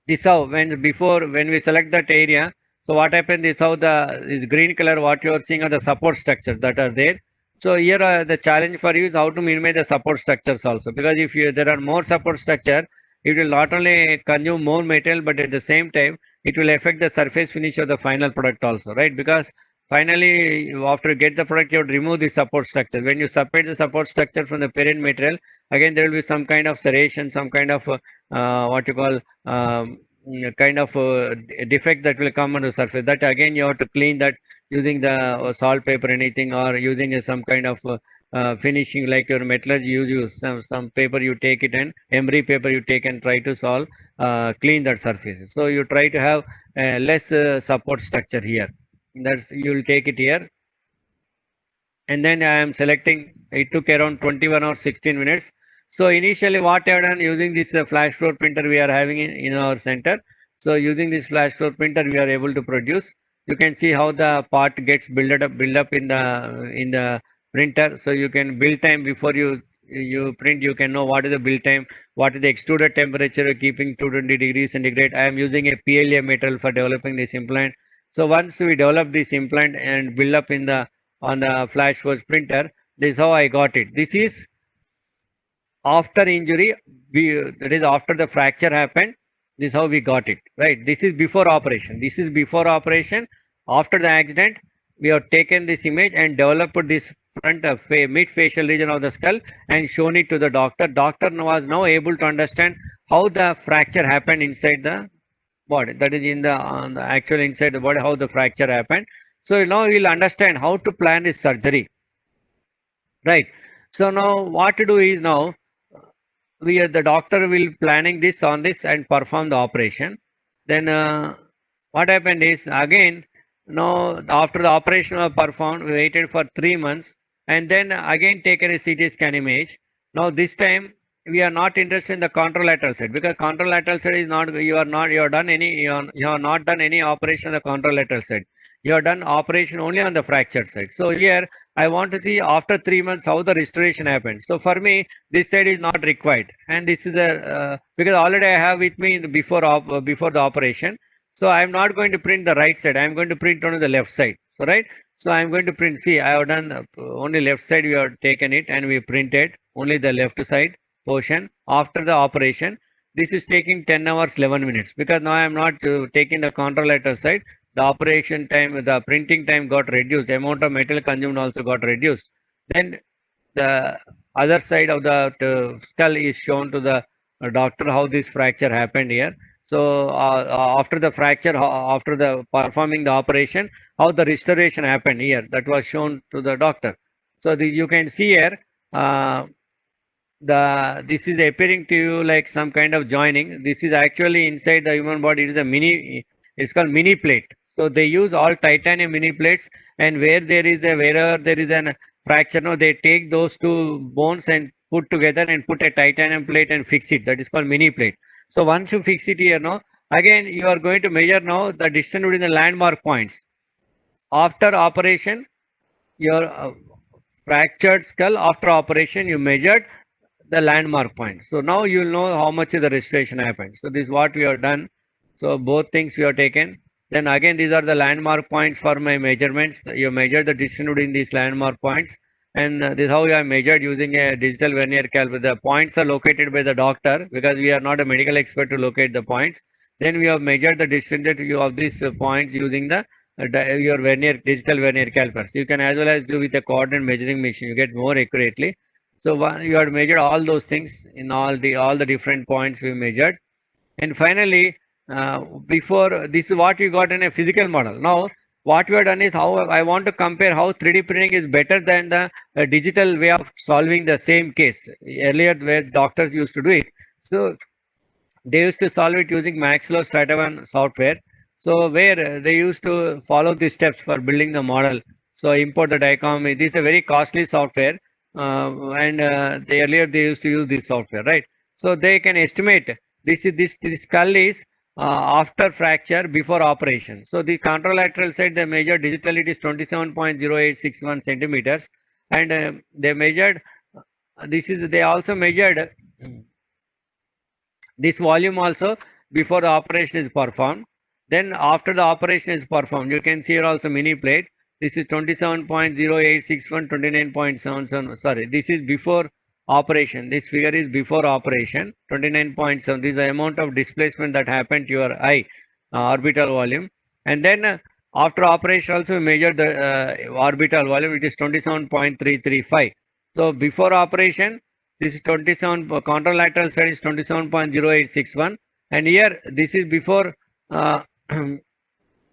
Speaker 1: this how when we select that area. So what happens is how this green color what you are seeing are the support structures that are there. So here the challenge for you is how to minimize the support structures also, because if there are more support structure, it will not only consume more metal, but at the same time it will affect the surface finish of the final product also, right? Because finally after you get the product, you have to remove the support structure. When you separate the support structure from the parent material, again there will be some kind of serration, some kind of what you call kind of defect that will come on the surface. That again you have to clean that using the salt paper anything, or using some kind of finishing like your metallurgy. You use some paper, you take it, and emery paper you take and try to clean that surface. So you try to have less support structure here. That's, you will take it here. And then I am selecting, it took around 21 or 16 minutes. So initially what I have done, using this flash floor printer we are having in our center. So using this flash floor printer we are able to produce. You can see how the part gets built up in the printer. So you can build time before you print, you can know what is the build time, what is the extruded temperature, keeping 220 degrees centigrade. I am using a PLA metal for developing this implant. So once we develop this implant and build up on the FlashForge printer, this is how I got it. This is after injury, that is after the fracture happened. This is how we got it, right? This is before operation. This is before operation. After the accident, we have taken this image and developed this front of mid facial region of the skull and shown it to the doctor. Doctor was now able to understand how the fracture happened inside the body. That is on the actual inside the body, how the fracture happened. So now he will understand how to plan his surgery, right? So now what to do is, now the doctor will planning this on this and perform the operation. Then what happened is, again, now after the operation was performed, we waited for 3 months and then again taken a CT scan image. Now this time we are not interested in the contralateral side, because contralateral side is not, you have not done any operation on the contralateral side. You have done operation only on the fractured side. So here I want to see after 3 months how the restoration happens. So for me, this side is not required, and this is a because already I have with me before the operation. So I am not going to print the right side. I am going to print only the left side. So right. So I am going to print. See, I have done only left side. We have taken it and we printed only the left side portion after the operation. This is taking 10 hours 11 minutes, because now I am not taking the contralateral side. The operation time, the printing time got reduced. The amount of metal consumed also got reduced. Then the other side of the skull is shown to the doctor how this fracture happened here. So after the fracture, after the performing the operation, how the restoration happened here, that was shown to the doctor. So this, you can see here, this is appearing to you like some kind of joining. This is actually inside the human body. It is a mini, it's called mini plate. So they use all titanium mini plates, and wherever there is an fracture, no, they take those two bones and put together and put a titanium plate and fix it. That is called mini plate. So once you fix it here, no, again you are going to measure now the distance between the landmark points. After operation, your fractured skull, after operation you measured the landmark point. So now you will know how much is the restoration happened. So this is what we have done. So both things we have taken. Then again, these are the landmark points for my measurements. You measure the distance between these landmark points, and this is how I measured using a digital vernier caliper. The points are located by the doctor, because we are not a medical expert to locate the points. Then we have measured the distance of these points using the your vernier, digital vernier calipers. You can as well as do with a coordinate measuring machine. You get more accurately. So you have measured all those things in all the different points we measured, and finally, before this is what we got in a physical model. Now what we have done is, how I want to compare how 3D printing is better than the digital way of solving the same case earlier, where doctors used to do it. So they used to solve it using Maxlow Strata1 software. So where they used to follow the steps for building the model. So import the DICOM. This is a very costly software. Earlier they used to use this software, right? So they can estimate this skull is after fracture, before operation. So the contralateral side they measured digitally, it is 27.0861 centimeters, and they measured they also measured this volume also before the operation is performed. Then after the operation is performed, you can see here also mini plate. This is 27.0861, 29.77. Sorry, this is before operation. This figure is before operation, 29.7. This is the amount of displacement that happened to your eye, orbital volume. And then after operation also we measured the orbital volume. It is 27.335. So before operation, this is 27. Contralateral side is 27.0861. And here this is before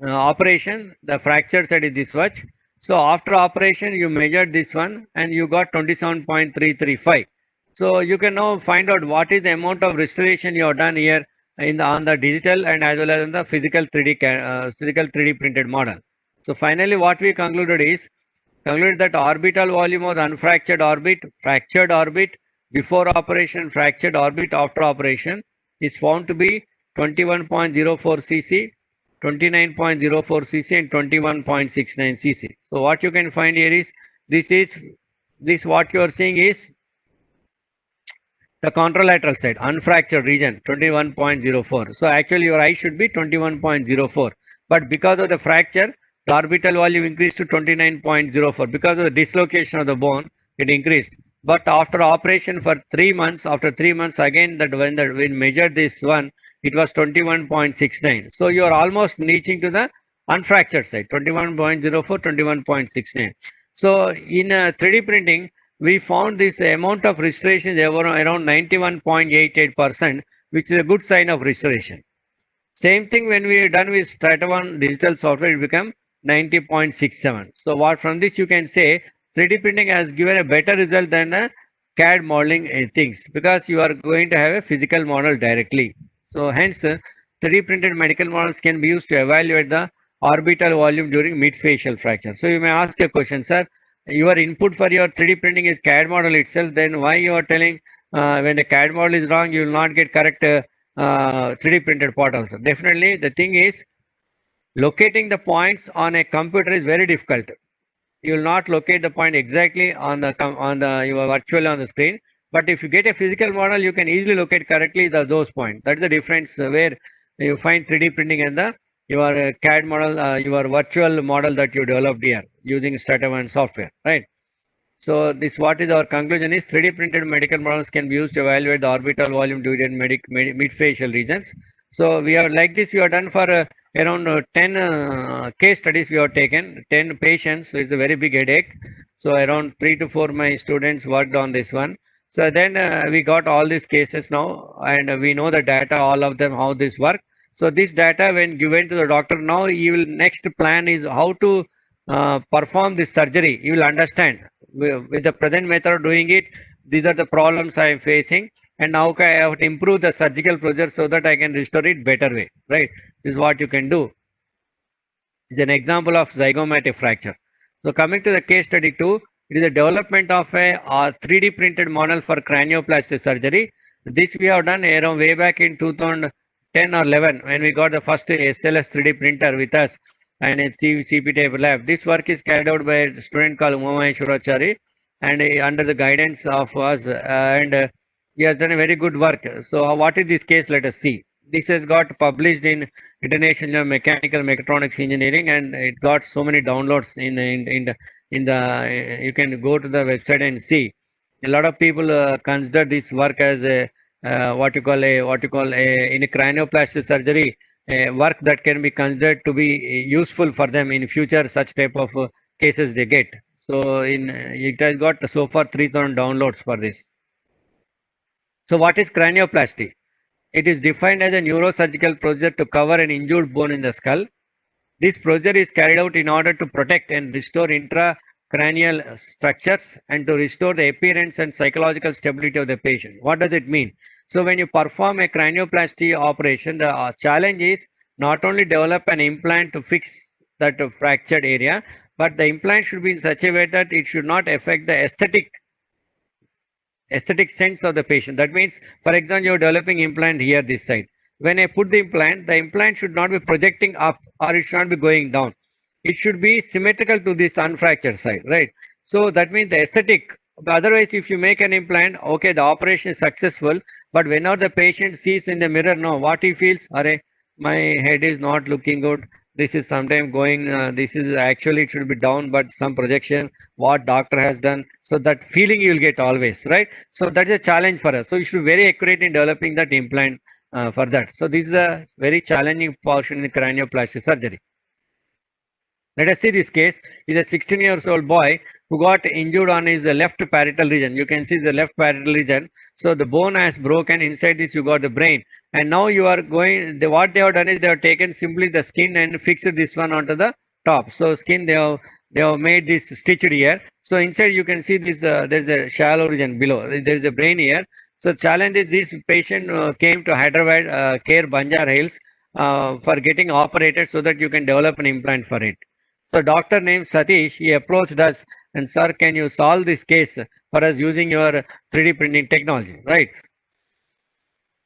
Speaker 1: operation, the fracture side is this much. So after operation, you measured this one and you got 27.335. So you can now find out what is the amount of restoration you have done here on the digital and as well as on the physical 3D printed model. So finally, what we concluded that orbital volume of unfractured orbit, fractured orbit before operation, fractured orbit after operation is found to be 21.04 cc, 29.04 cc and 21.69 cc. So what you can find here is this what you are seeing is the contralateral side, unfractured region, 21.04. So actually your eye should be 21.04, but because of the fracture, the orbital volume increased to 29.04 because of the dislocation of the bone. It increased. But after operation for 3 months, after 3 months again, that when we measured this one, it was 21.69. So you are almost reaching to the unfractured side, 21.04, 21.69. So in 3D printing, we found this amount of restoration is around 91.88%, which is a good sign of restoration. Same thing when we are done with Strata1 digital software, it become 90.67. So what from this you can say 3D printing has given a better result than the CAD modeling things, because you are going to have a physical model directly. So hence 3D printed medical models can be used to evaluate the orbital volume during mid-facial fracture. So you may ask a question, sir, your input for your 3D printing is CAD model itself, then why you are telling when the CAD model is wrong, you will not get correct 3D printed part also. Definitely, the thing is locating the points on a computer is very difficult. You will not locate the point exactly on the you are virtually on the screen. But if you get a physical model, you can easily locate correctly those points. That's the difference where you find 3D printing and the your CAD model, your virtual model that you developed here using StrataOne software, right? So this what is our conclusion is 3D printed medical models can be used to evaluate the orbital volume due to mid-facial regions. So we are like this, we are done for around 10 case studies we have taken, 10 patients. So it's a very big headache. So around 3 to 4 my students worked on this one. So then we got all these cases now and we know the data, all of them, how this work. So this data when given to the doctor now, he will next plan is how to perform this surgery. You will understand with the present method of doing it, these are the problems I am facing, and now I have to improve the surgical procedure so that I can restore it better way, right? This is what you can do. It's an example of zygomatic fracture. So coming to the case study 2, it is a development of a 3D printed model for cranioplasty surgery. This we have done around way back in 2010 or 11 when we got the first SLS 3D printer with us and a CPT lab. This work is carried out by a student called Umamaheshwarachari and under the guidance of us and he has done a very good work. So what is this case? Let us see. This has got published in International Mechanical Mechatronics Engineering and it got so many downloads in the you can go to the website and see. A lot of people consider this work as a what you call a in a cranioplasty surgery work that can be considered to be useful for them in future such type of cases they get. So it has got so far 3,000 downloads for this. So what is cranioplasty? It is defined as a neurosurgical procedure to cover an injured bone in the skull. This procedure is carried out in order to protect and restore intracranial structures and to restore the appearance and psychological stability of the patient. What does it mean? So when you perform a cranioplasty operation, the challenge is not only develop an implant to fix that fractured area, but the implant should be in such a way that it should not affect the aesthetic sense of the patient. That means, for example, you're developing implant here this side. When I put the implant should not be projecting up or it should not be going down. It should be symmetrical to this unfractured side, right? So that means the aesthetic. Otherwise, if you make an implant, okay, the operation is successful, but whenever the patient sees in the mirror, no, what he feels, array, my head is not looking good. This is sometimes going, this is actually it should be down, but some projection, what doctor has done. So that feeling you will get always, right? So that is a challenge for us. So you should be very accurate in developing that implant for that. So this is a very challenging portion in cranioplasty surgery. Let us see this case. Is a 16-year-old boy who got injured on his left parietal region. You can see the left parietal region. So the bone has broken. Inside this you got the brain. And now you are going, what they have done is they have taken simply the skin and fixed this one onto the top. So skin they have made this stitched here. So inside you can see this, there's a shallow region below. There's a brain here. So challenge is this patient came to Hyderabad Care Banjar Hills for getting operated so that you can develop an implant for it. So doctor named Satish, he approached us and sir, can you solve this case for us using your 3D printing technology, right?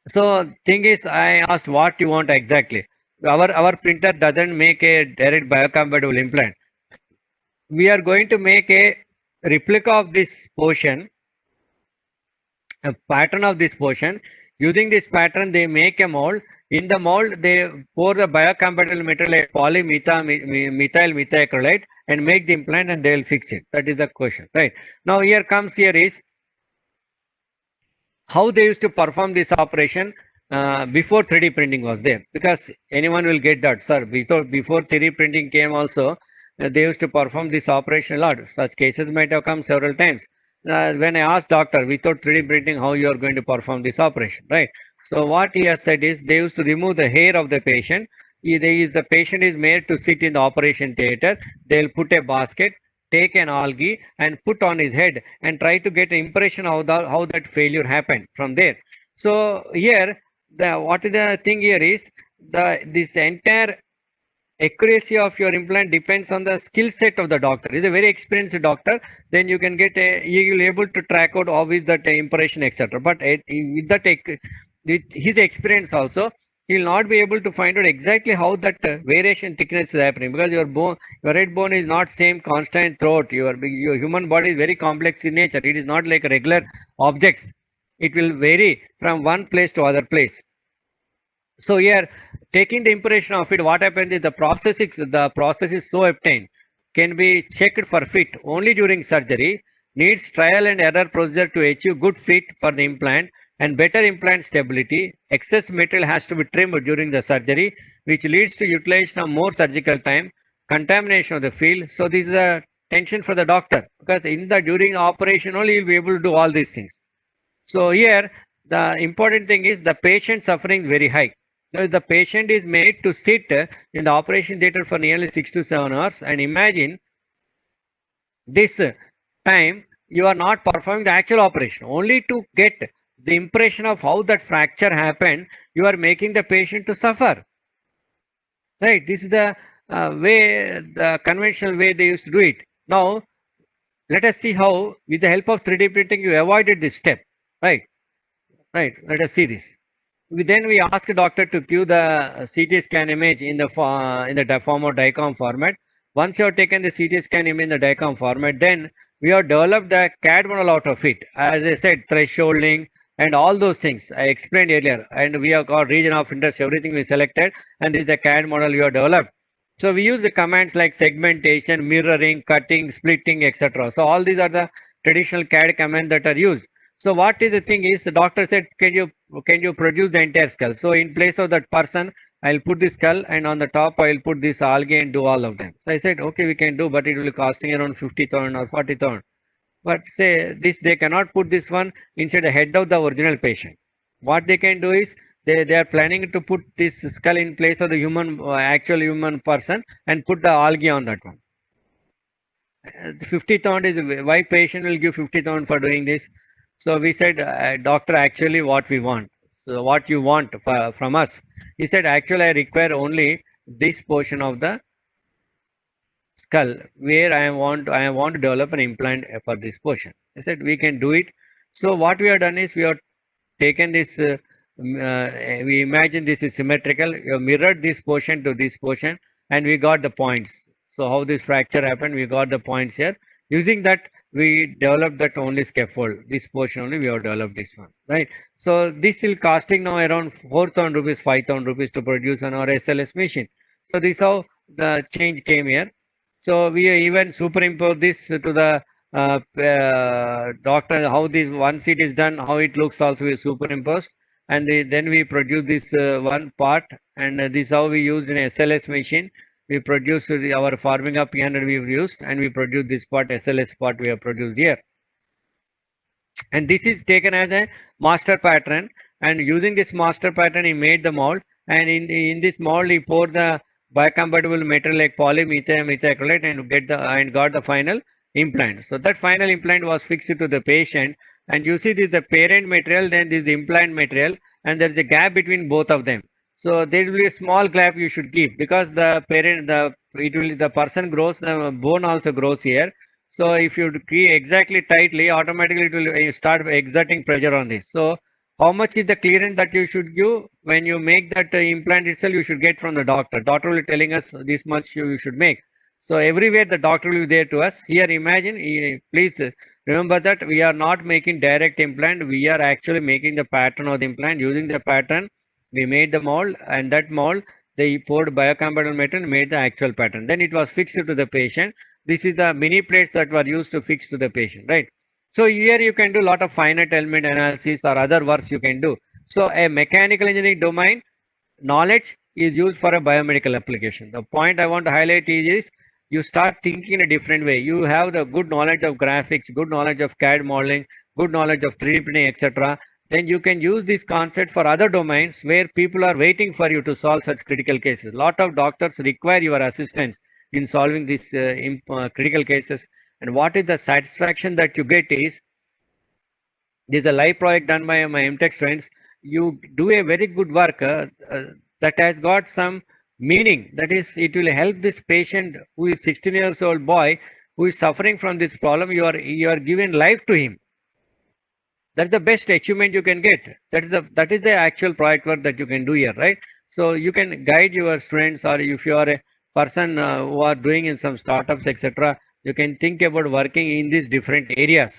Speaker 1: So thing is, I asked what you want exactly. Our printer doesn't make a direct biocompatible implant. We are going to make a replica of this portion, a pattern of this portion. Using this pattern, they make a mold. In the mold, they pour the biocompatible material like polymethyl methacrylate and make the implant and they will fix it. That is the question, right? Now here is how they used to perform this operation before 3D printing was there. Because anyone will get that, sir. Before 3D printing came also, they used to perform this operation a lot. Such cases might have come several times. When I asked doctor, without 3D printing, how you are going to perform this operation, right? So what he has said is they used to remove the hair of the patient. The patient is made to sit in the operation theater. They'll put a basket, take an algae and put on his head and try to get an impression of how that failure happened from there. So here, what is the thing here is this entire accuracy of your implant depends on the skill set of the doctor. Is a very experienced doctor, then you can get you will able to track out how is that impression, etc. But with that with his experience also, he will not be able to find out exactly how that variation thickness is happening, because your bone, your head bone is not same constant throughout. Your human body is very complex in nature. It is not like regular objects. It will vary from one place to other place. So here, taking the impression of it, what happens is the process is so obtained, can be checked for fit only during surgery, needs trial and error procedure to achieve good fit for the implant and better implant stability. Excess material has to be trimmed during the surgery, which leads to utilization of more surgical time, contamination of the field. So this is a tension for the doctor, because during the operation only you'll be able to do all these things. So here, the important thing is the patient suffering is very high. Now, the patient is made to sit in the operation theater for nearly 6 to 7 hours, and imagine this time you are not performing the actual operation. Only to get the impression of how that fracture happened, you are making the patient to suffer. Right? This is the way, the conventional way they used to do it. Now, let us see how, with the help of 3D printing, you avoided this step. Right? Right. Let us see this. Then we ask a doctor to give the CT scan image in the form of DICOM format. Once you have taken the CT scan image in the DICOM format, then we have developed the CAD model out of it. As I said, thresholding and all those things I explained earlier. And we have got region of interest, everything we selected, and this is the CAD model we have developed. So we use the commands like segmentation, mirroring, cutting, splitting, etc. So all these are the traditional CAD commands that are used. So what is the thing is, the doctor said, can you produce the entire skull? So in place of that person, I'll put the skull, and on the top I'll put this algae and do all of them. So I said, okay, we can do, but it will be costing around 50,000 or 40,000. But say this, they cannot put this one inside the head of the original patient. What they can do is, they are planning to put this skull in place of the human, actual human person, and put the algae on that one. 50,000 is why patient will give 50,000 for doing this. So we said, doctor, actually what we want. So what you want from us? He said, actually I require only this portion of the skull where I want to develop an implant for this portion. I said, we can do it. So what we have done is, we have taken this, we imagine this is symmetrical. We have mirrored this portion to this portion, and we got the points. So how this fracture happened, we got the points here. Using that, we developed that only scaffold. This portion only we have developed this one, right? So this will costing now around 4,000 rupees, 5,000 rupees to produce on our SLS machine. So this is how the change came here. So we even superimpose this to the doctor, how this, once it is done, how it looks also is superimposed, and then we produce this one part, and this is how we used in SLS machine. We produced our forming up P100 we've used, and we produce this part, SLS part we have produced here. And this is taken as a master pattern, and using this master pattern he made the mold, and in this mold he poured the biocompatible material like polymethyl and got the final implant. So that final implant was fixed to the patient, and you see this is the parent material, then this is the implant material, and there is a gap between both of them. So there will be a small gap you should keep, because the person grows, the bone also grows here. So if you keep exactly tightly, automatically it will start exerting pressure on this. So how much is the clearance that you should give when you make that implant itself, you should get from the doctor. Doctor will be telling us this much you should make. So everywhere the doctor will be there to us. Here imagine, please remember that we are not making direct implant. We are actually making the pattern of the implant. Using the pattern, we made the mold, and that mold, they poured biocompatible material, made the actual pattern. Then it was fixed to the patient. This is the mini plates that were used to fix to the patient, right? So here you can do a lot of finite element analysis or other works you can do. So a mechanical engineering domain knowledge is used for a biomedical application. The point I want to highlight is you start thinking in a different way. You have the good knowledge of graphics, good knowledge of CAD modeling, good knowledge of 3D printing, etc. Then you can use this concept for other domains where people are waiting for you to solve such critical cases. A lot of doctors require your assistance in solving these critical cases. And what is the satisfaction that you get is, this is a live project done by my MTech students. You do a very good work that has got some Meaning, that is, it will help this patient who is 16 years old boy who is suffering from this problem. You are giving life to him. That's the best achievement you can get. That is the actual project work that you can do here, right? So you can guide your students, or if you are a person who are doing in some startups, etc., you can think about working in these different areas,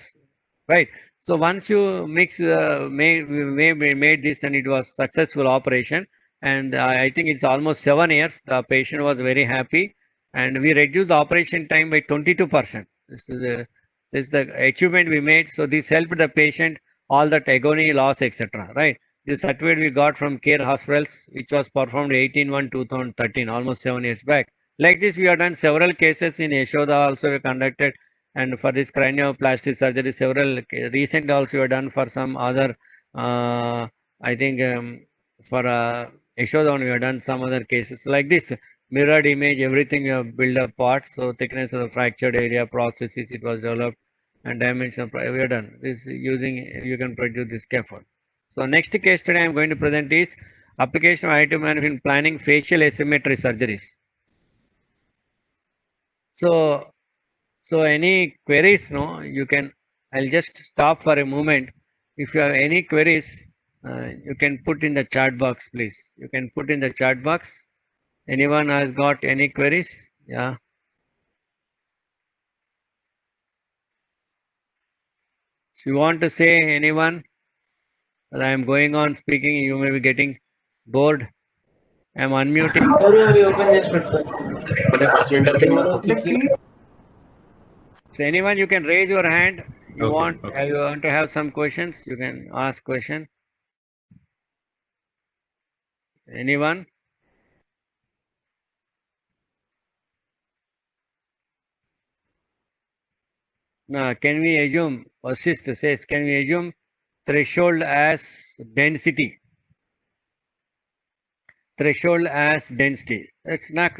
Speaker 1: right? So once you made this and it was successful operation, and I think it's almost 7 years. The patient was very happy, and we reduced the operation time by 22%. This is the achievement we made. So this helped the patient, all that agony, loss, etc. Right? This certificate we got from Care Hospitals, which was performed 18/1/2013, almost 7 years back. Like this, we have done several cases in Yashoda. Also, we conducted, and for this cranioplasty surgery, several recent also we have done for some other. I think for Yashoda, we have done some other cases like this. Mirrored image, everything we have built up parts. So thickness of the fractured area, processes it was developed, and dimension we are done. This using, you can produce this scaffold. So next case study I am going to present is application of additive manipulation in planning facial asymmetry surgeries. So any queries, no, you can, I'll just stop for a moment. If you have any queries, you can put in the chat box, please. You can put in the chat box. Anyone has got any queries? Yeah. If you want to say, anyone, I am going on speaking, you may be getting bored. I am unmuting. So anyone, you can raise your hand. You want to have some questions, you can ask question. Anyone? Can we assume, assist says, can we assume threshold as density? Threshold as density. It's not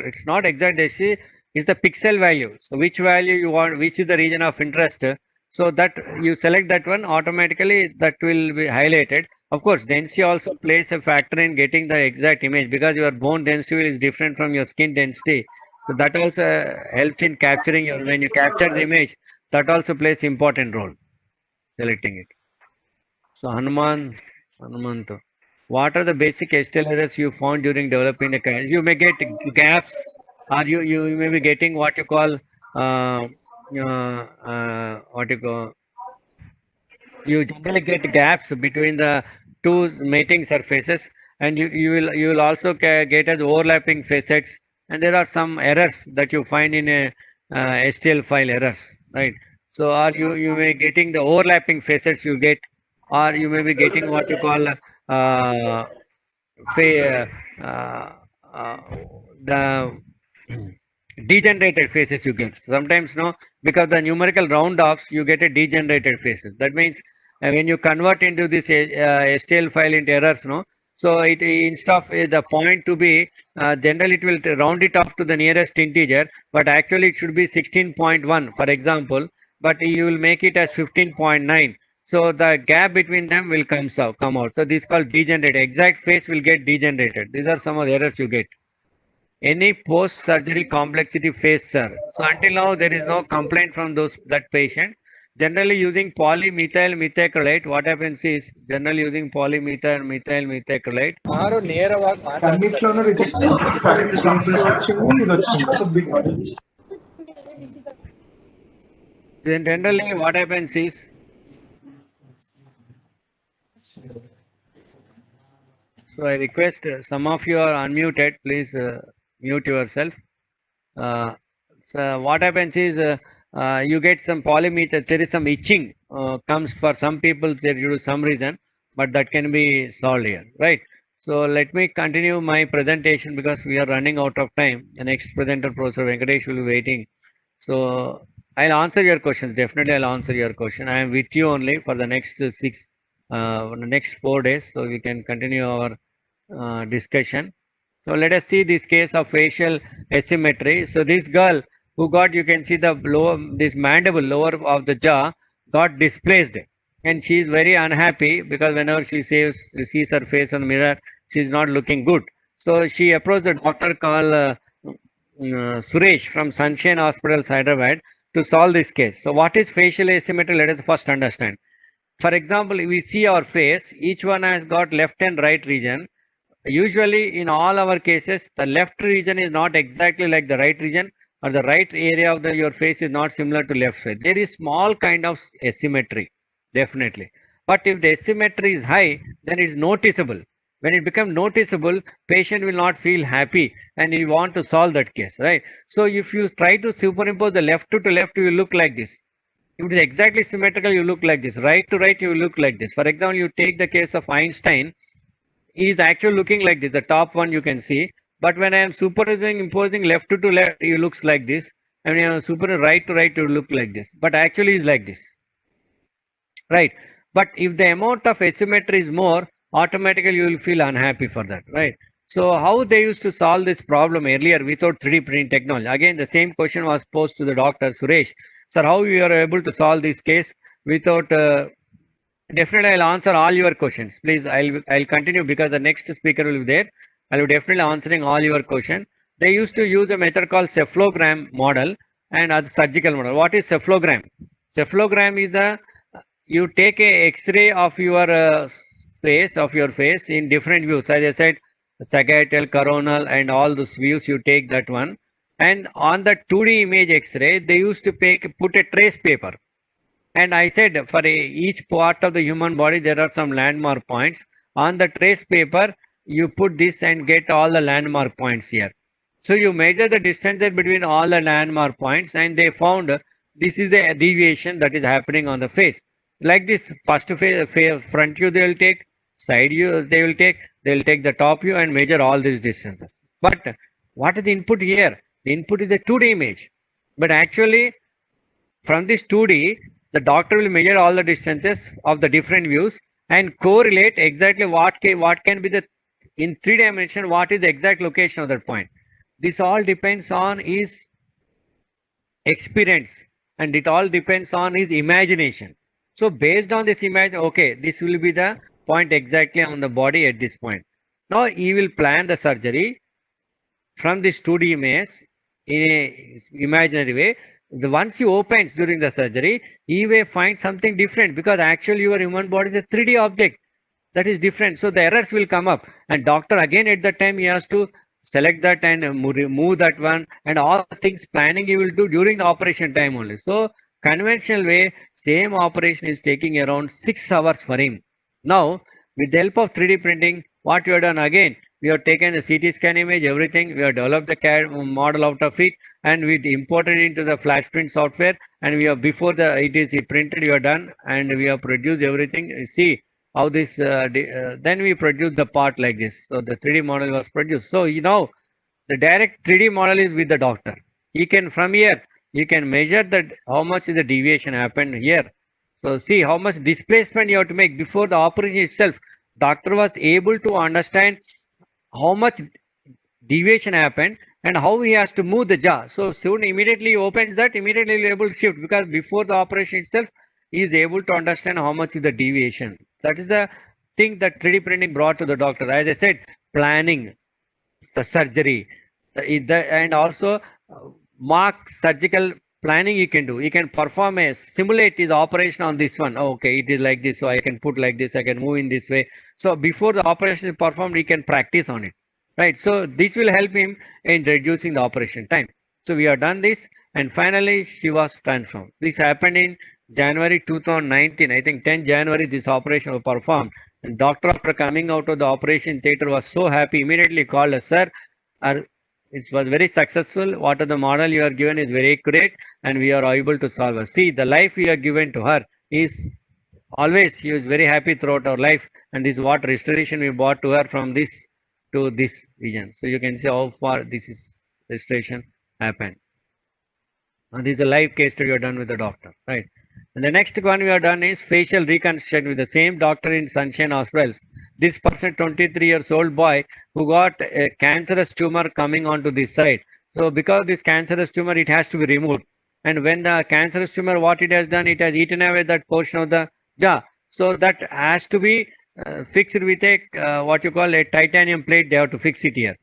Speaker 1: exact density, it's the pixel value. So which value you want, which is the region of interest. So that you select that one, automatically that will be highlighted. Of course, density also plays a factor in getting the exact image, because your bone density is different from your skin density. So that also helps in capturing your, when you capture the image, that also plays important role, selecting it. So Hanumanto, what are the basic STL errors you found during developing the cache? You may get gaps, or you may be getting what you call you generally get gaps between the two mating surfaces, and you will also get as overlapping facets, and there are some errors that you find in a STL file errors, right? So or you may getting the overlapping facets you get, or you may be getting what you call the degenerated faces you get. Sometimes, no, because the numerical round offs, you get a degenerated faces. That means when you convert into this STL file into errors, no, so it, instead of the point to be generally it will round it off to the nearest integer, but actually it should be 16.1, for example, but you will make it as 15.9. So the gap between them will come out. So this is called degenerated. Exact face will get degenerated. These are some of the errors you get. Any post-surgery complexity phase, sir. So until now there is no complaint from that patient. Generally using polymethyl methacrylate, what happens is generally using polymethyl methacrylate. Then generally what happens is so I request some of you are unmuted, please mute yourself. So what happens is you get some polymethyl, there is some itching comes for some people there due to some reason, but that can be solved here, right? So let me continue my presentation because we are running out of time. The next presenter, Professor Venkatesh, will be waiting. So I'll answer your questions. Definitely I'll answer your question. I am with you only for the next next 4 days, so we can continue our discussion. So let us see this case of facial asymmetry. So this girl who got, you can see the lower, this mandible lower of the jaw got displaced, and she is very unhappy because whenever she sees her face on the mirror, she is not looking good. So she approached the doctor called Suresh from Sunshine Hospital, Hyderabad, to solve this case. So what is facial asymmetry? Let us first understand. For example, we see our face, each one has got left and right region. Usually in all our cases, the left region is not exactly like the right region, or the right area of your face is not similar to left side. There is small kind of asymmetry, definitely. But if the asymmetry is high, then it's noticeable. When it becomes noticeable, patient will not feel happy and you want to solve that case, right? So if you try to superimpose the left to left, you will look like this. If it is exactly symmetrical, you look like this. Right to right, you will look like this. For example, you take the case of Einstein. He is actually looking like this. The top one you can see. But when I am imposing left to left, he looks like this. And when I am super right to right, you look like this. But actually, is like this. Right. But if the amount of asymmetry is more, automatically you will feel unhappy for that. Right. So how they used to solve this problem earlier without 3D printing technology? Again, the same question was posed to the doctor Suresh. Sir, how you are able to solve this case without definitely I'll answer all your questions. Please, I'll continue because the next speaker will be there. I'll be definitely answering all your questions. They used to use a method called cephalogram model and other surgical model. What is cephalogram? Cephalogram is the you take a X-ray of your face in different views. As I said, sagittal, coronal, and all those views. You take that one, and on the 2D image X-ray, they used to put a trace paper. And I said for each part of the human body, there are some landmark points. On the trace paper, you put this and get all the landmark points here. So you measure the distances between all the landmark points and they found this is the deviation that is happening on the face. Like this, first front view they will take, side view they will take the top view and measure all these distances. But what is the input here? The input is a 2D image. But actually, from this 2D, the doctor will measure all the distances of the different views and correlate exactly what can be the in 3 dimension, what is the exact location of that point. This all depends on his experience and it all depends on his imagination. So based on this image, okay, this will be the point exactly on the body at this point. Now he will plan the surgery from this 2D image in a imaginary way. Once he opens during the surgery, he may find something different because actually your human body is a 3D object that is different. So the errors will come up and doctor again at that time he has to select that and remove that one and all the things planning he will do during the operation time only. So conventional way, same operation is taking around 6 hours for him. Now with the help of 3D printing, what we have done again, we have taken the CT scan image, everything, we have developed the CAD model out of it and we imported it into the flash print software and we have before it is printed, we are done and we have produced everything. See how this, then we produce the part like this. So the 3D model was produced. So you know, the direct 3D model is with the doctor. He can from here, you can measure that how much is the deviation happened here. So see how much displacement you have to make before the operation itself. Doctor was able to understand how much deviation happened and how he has to move the jaw. So soon immediately he opens that, immediately he is able to shift because before the operation itself, he is able to understand how much is the deviation. That is the thing that 3D printing brought to the doctor. As I said, planning the surgery and also mock surgical planning he can do. He can perform simulate his operation on this one. Oh, okay, it is like this, so I can put like this, I can move in this way. So before the operation is performed, he can practice on it. Right. So this will help him in reducing the operation time. So we have done this and finally she was transformed. This happened in January 2019. I think 10 January this operation was performed. And doctor after coming out of the operation theater was so happy, immediately called us, sir, it was very successful. What are the model you are given is very accurate and we are able to solve it. See, the life we are given to her is always, she was very happy throughout our life and this is what restoration we brought to her from this to this region. So you can see how far this is restoration happened. And this is a live case study we have done with the doctor, right? And the next one we have done is facial reconstruction with the same doctor in Sunshine Hospitals. This person, 23 years old boy, who got a cancerous tumor coming onto this side. So because this cancerous tumor, it has to be removed. And when the cancerous tumor, what it has done, it has eaten away that portion of the jaw. So that has to be fixed with a what you call a titanium plate. They have to fix it here.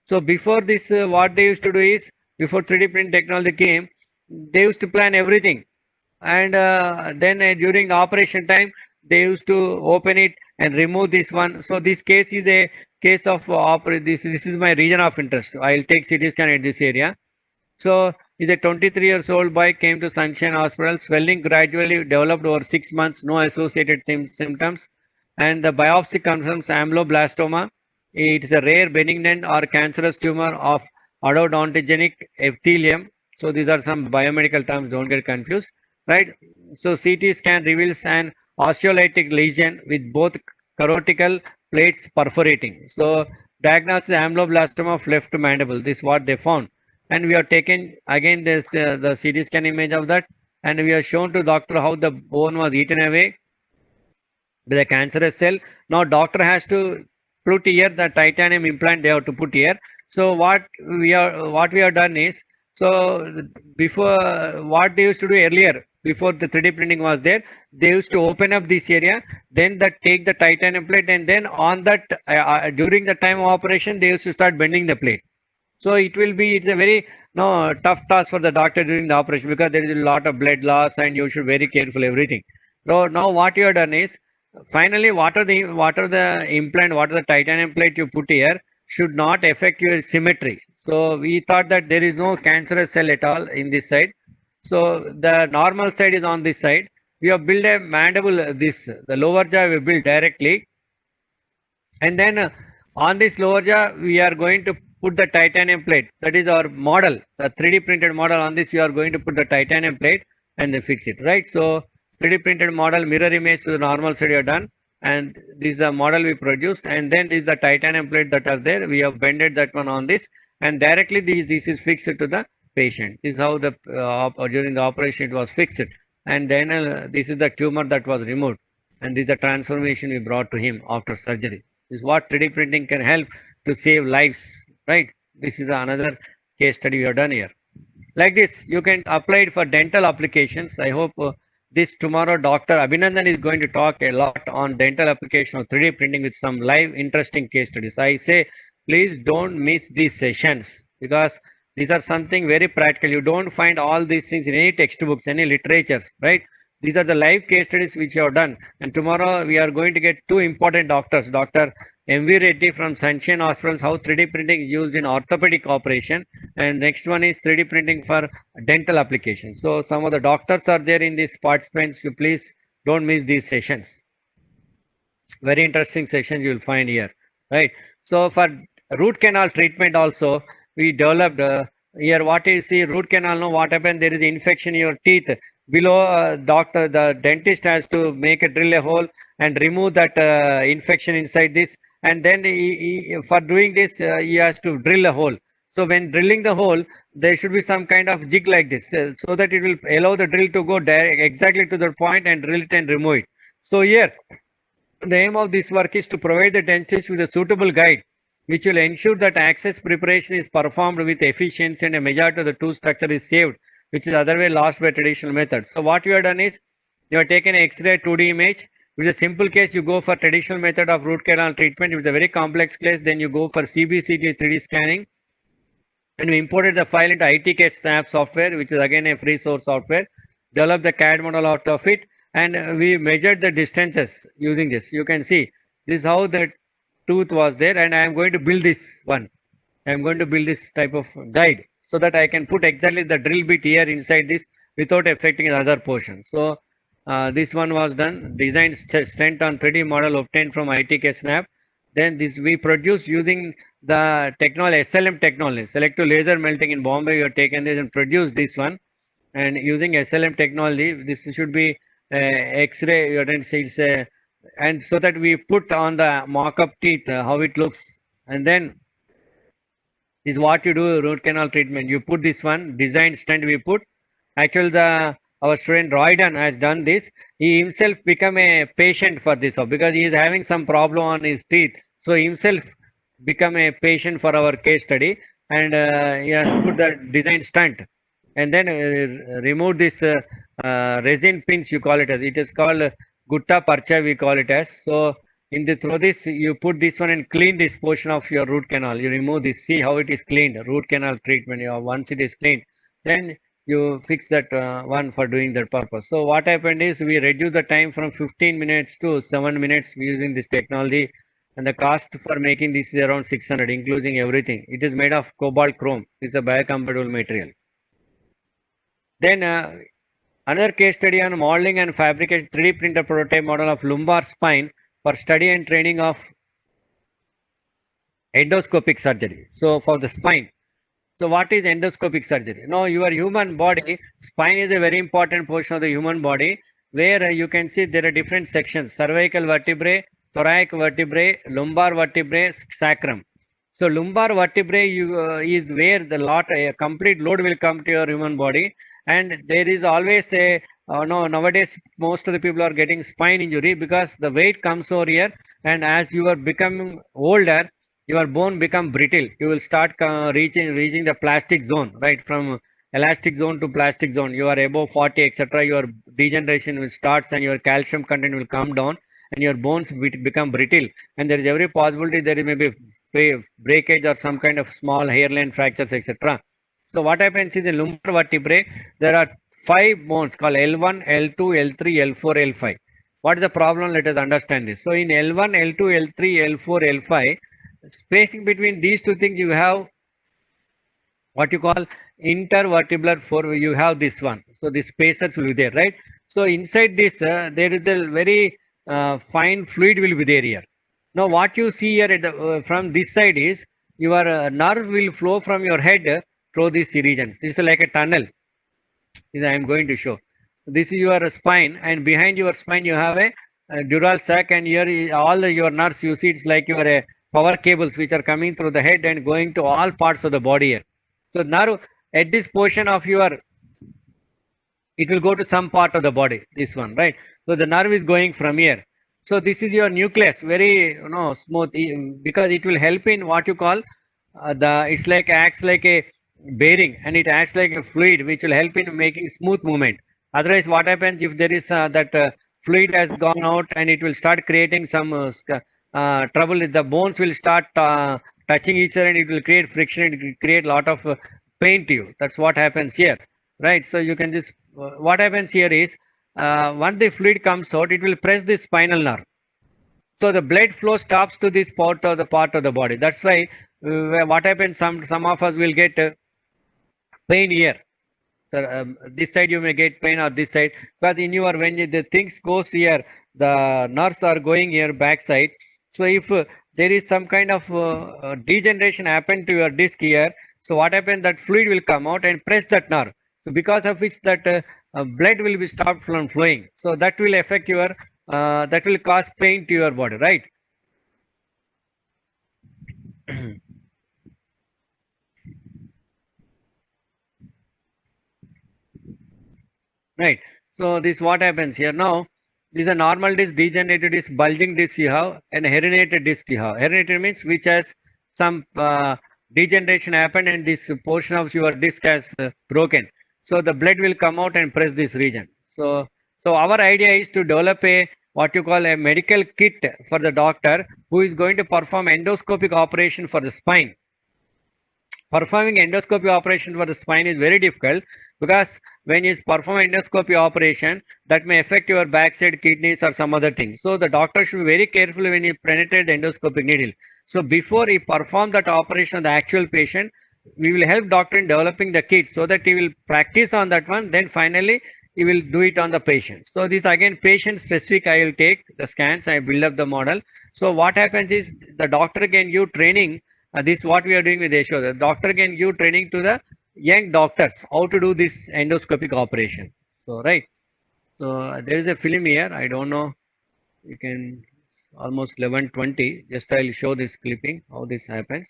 Speaker 1: So before this, what they used to do is, before 3D print technology came, they used to plan everything, and then during the operation time, they used to open it and remove this one. So this case is a case of this is my region of interest. I'll take CT scan at this area. So is a 23 years old boy came to Sunshine Hospital. Swelling gradually developed over 6 months, no associated symptoms, and the biopsy confirms amyloblastoma. It is a rare benignant or cancerous tumor of odontogenic epithelium. So these are some biomedical terms, don't get confused, right? So CT scan reveals an osteolytic lesion with both cortical plates perforating. So diagnosis amyloblastoma of left mandible. This is what they found, and we have taken again this the CT scan image of that, and we have shown to doctor how the bone was eaten away with a cancerous cell. Now doctor has to put here the titanium implant they have to put here. So what we have done is, so before what they used to do earlier, before the 3D printing was there, they used to open up this area, then take the titanium plate, and then on that during the time of operation they used to start bending the plate. So it's a very tough task for the doctor during the operation, because there is a lot of blood loss and you should be very careful everything. So now what you have done is, finally what are the implant, what are the titanium plate you put here should not affect your symmetry. So we thought that there is no cancerous cell at all in this side. So the normal side is on this side. We have built a mandible, the lower jaw we built directly, and then on this lower jaw we are going to put the titanium plate. That is our model, the 3D printed model. On this we are going to put the titanium plate and then fix it, right? So 3D printed model, mirror image to the normal side you have done, and this is the model we produced, and then this is the titanium plate that are there. We have bended that one on this, and directly this is fixed to the patient. This is how the during the operation it was fixed, and then this is the tumor that was removed, and this is the transformation we brought to him after surgery. This is what 3D printing can help to save lives, right? This is another case study we have done here. Like this, you can apply it for dental applications. I hope this tomorrow Dr. Abhinandan is going to talk a lot on dental application of 3D printing with some live interesting case studies. I say, please don't miss these sessions, because these are something very practical. You don't find all these things in any textbooks, any literatures, right? These are the live case studies which you have done. And tomorrow we are going to get two important doctors, Dr. M.V. Reddy from Sunshine Hospitals, how 3D printing is used in orthopedic operation, and next one is 3D printing for dental applications. So some of the doctors are there in these participants. You please don't miss these sessions. Very interesting sessions you will find here, right? So for root canal treatment also, we developed here what you see, root canal. Now what happened, there is infection in your teeth. Below the dentist has to drill a hole and remove that infection inside this, and then for doing this he has to drill a hole. So when drilling the hole, there should be some kind of jig like this, so that it will allow the drill to go exactly to the point and drill it and remove it. So here the aim of this work is to provide the dentist with a suitable guide which will ensure that access preparation is performed with efficiency and a majority of the tooth structure is saved, which is otherwise lost by traditional methods. So what you have done is, you have taken an X-ray 2D image. With a simple case, you go for traditional method of root canal treatment. If it's a very complex case, then you go for CBCT 3D scanning. And we imported the file into ITK Snap software, which is again a free source software. Develop the CAD model out of it, and we measured the distances using this. You can see this is how the tooth was there, and I am going to build this one. I am going to build this type of guide, so that I can put exactly the drill bit here inside this without affecting the other portion. So this one was done, designed stent on 3D model obtained from ITK Snap. Then this we produce using the technology, SLM technology, selective laser melting in Bombay. We have taken this and produced this one, and using SLM technology, this should be X-ray. You can see it's a, and so that we put on the mock-up teeth how it looks, and then is what you do root canal treatment. You put this one designed stent we put. Actually, our student Royden has done this. He himself become a patient for this because he is having some problem on his teeth. So he himself become a patient for our case study, and he has put the designed stent, and then remove this resin pins. You call it as, it is called gutta parcha we call it as. So through this, you put this one and clean this portion of your root canal. You remove this. See how it is cleaned. Root canal treatment. Once it is cleaned, then you fix that one for doing that purpose. So what happened is we reduced the time from 15 minutes to 7 minutes using this technology, and the cost for making this is around 600, including everything. It is made of cobalt chrome. It's a biocompatible material. Then another case study on modeling and fabrication 3D printer prototype model of lumbar spine for study and training of endoscopic surgery. So for the spine. So what is endoscopic surgery? Now your human body, spine is a very important portion of the human body where you can see there are different sections: cervical vertebrae, thoracic vertebrae, lumbar vertebrae, sacrum. So lumbar vertebrae is where a complete load will come to your human body, and there is always a no, nowadays most of the people are getting spine injury because the weight comes over here, and as you are becoming older, your bone become brittle. You will start reaching the plastic zone, right? From elastic zone to plastic zone. You are above 40, etc. Your degeneration will start, and your calcium content will come down, and your bones become brittle. And there is every possibility there may be breakage or some kind of small hairline fractures, etc. So what happens is in lumbar vertebrae, there are 5 bones called L1, L2, L3, L4, L5. What is the problem? Let us understand this. So in L1, L2, L3, L4, L5, spacing between these two things, you have what you call intervertebral four. You have this one. So the spacers will be there, right? So inside this, there is a very fine fluid will be there here. Now what you see here from this side is your nerve will flow from your head through these regions. This is like a tunnel. This I am going to show. This is your spine, and behind your spine you have a dural sac, and here your nerves you see it's like your power cables which are coming through the head and going to all parts of the body here. So nerve at this portion of your, it will go to some part of the body, this one, right? So the nerve is going from here. So this is your nucleus, very smooth, because it will help in what you call it's like acts like a bearing, and it acts like a fluid which will help in making smooth movement. Otherwise, what happens if there is that fluid has gone out and it will start creating some trouble? The bones will start touching each other and it will create friction, and it will create a lot of pain to you. That's what happens here, right? So you can just what happens here is once the fluid comes out, it will press the spinal nerve. So the blood flow stops to this part of the body. That's why what happens, some of us will get pain here. So, this side you may get pain, or this side, but in your when the things goes here, the nerves are going here backside. So if there is some kind of degeneration happen to your disc here, so what happens, that fluid will come out and press that nerve. So because of which that blood will be stopped from flowing. So that will affect your that will cause pain to your body, right? Right. So this what happens here now. This is a normal disc, degenerated disc, bulging disc you have, and herniated disc you have. Herniated means which has some degeneration happened, and this portion of your disc has broken. So the blood will come out and press this region. So our idea is to develop a what you call a medical kit for the doctor who is going to perform endoscopic operation for the spine. Performing endoscopy operation for the spine is very difficult, because when you perform endoscopy operation, that may affect your backside kidneys or some other thing. So the doctor should be very careful when he penetrate the endoscopic needle. So before he perform that operation on the actual patient, we will help doctor in developing the kit so that he will practice on that one. Then finally he will do it on the patient. So this again patient specific. I will take the scans, I build up the model. So what happens is the doctor can give training. This is what we are doing with Yasho. The doctor can give training to the young doctors how to do this endoscopic operation. So right. So there is a film here. I don't know. You can almost 11:20. Just I'll show this clipping how this happens.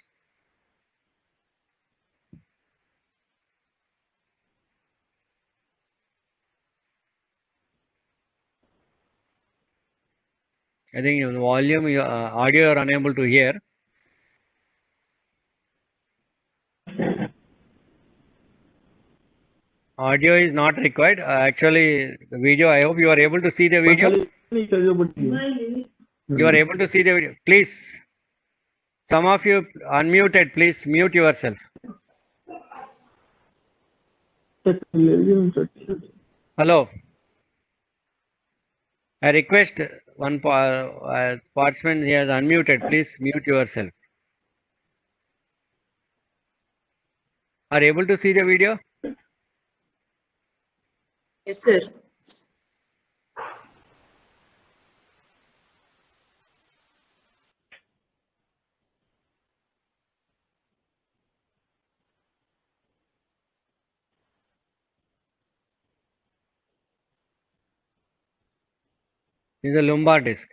Speaker 1: I think the volume, audio are unable to hear. Audio is not required. Actually, the video, I hope you are able to see the video. You are able to see the video. Please, some of you unmuted, please mute yourself. Hello. I request one participant, he has unmuted. Please mute yourself. Are you able to see the video?
Speaker 2: Yes, sir.
Speaker 1: This is a lumbar disc.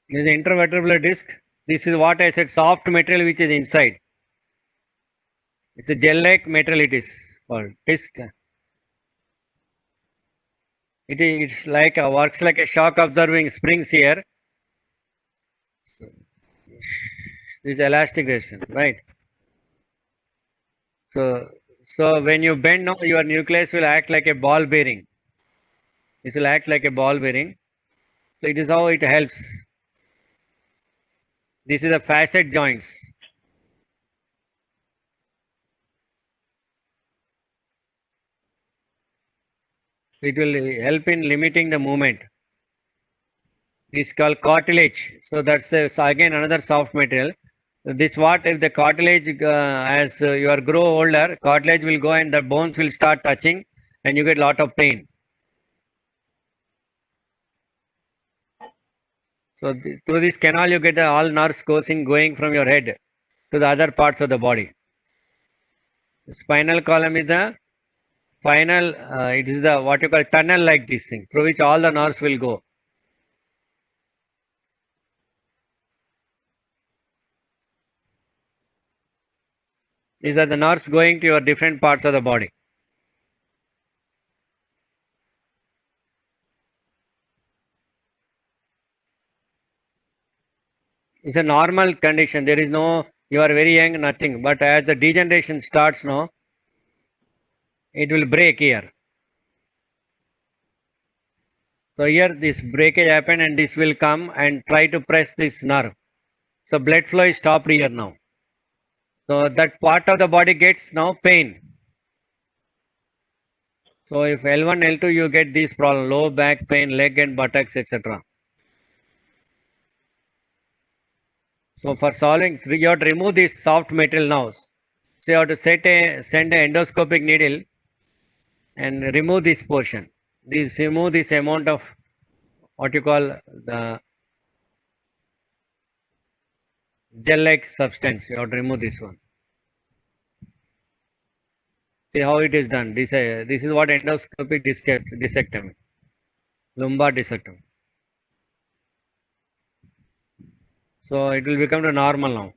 Speaker 1: This is the intervertebral disc. This is what I said, soft material which is inside. It's a gel-like material, it is called disc. It's like works like a shock absorbing springs here. This is elastic resistance, right? So when you bend now, your nucleus will act like a ball bearing. This will act like a ball bearing. So it is how it helps. This is the facet joints. It will help in limiting the movement. This is called cartilage. So that's again another soft material. This what if the cartilage as you are grow older, cartilage will go and the bones will start touching and you get lot of pain. So through this canal you get all nerves going from your head to the other parts of the body. The spinal column is the final, it is the what you call tunnel like this thing through which all the nerves will go. These are the nerves going to your different parts of the body. It's a normal condition. There is no, you are very young, nothing. But as the degeneration starts now, it will break here. So here this breakage happened and this will come and try to press this nerve. So blood flow is stopped here now. So that part of the body gets now pain. So if L1, L2 you get these problems, low back pain, leg and buttocks, etc. So for solving, you have to remove this soft material now. So you have to send an endoscopic needle and remove this portion. Remove this amount of what you call the gel-like substance. You have to remove this one. See how it is done. This is what endoscopic discectomy, lumbar discectomy. So it will become the normal now.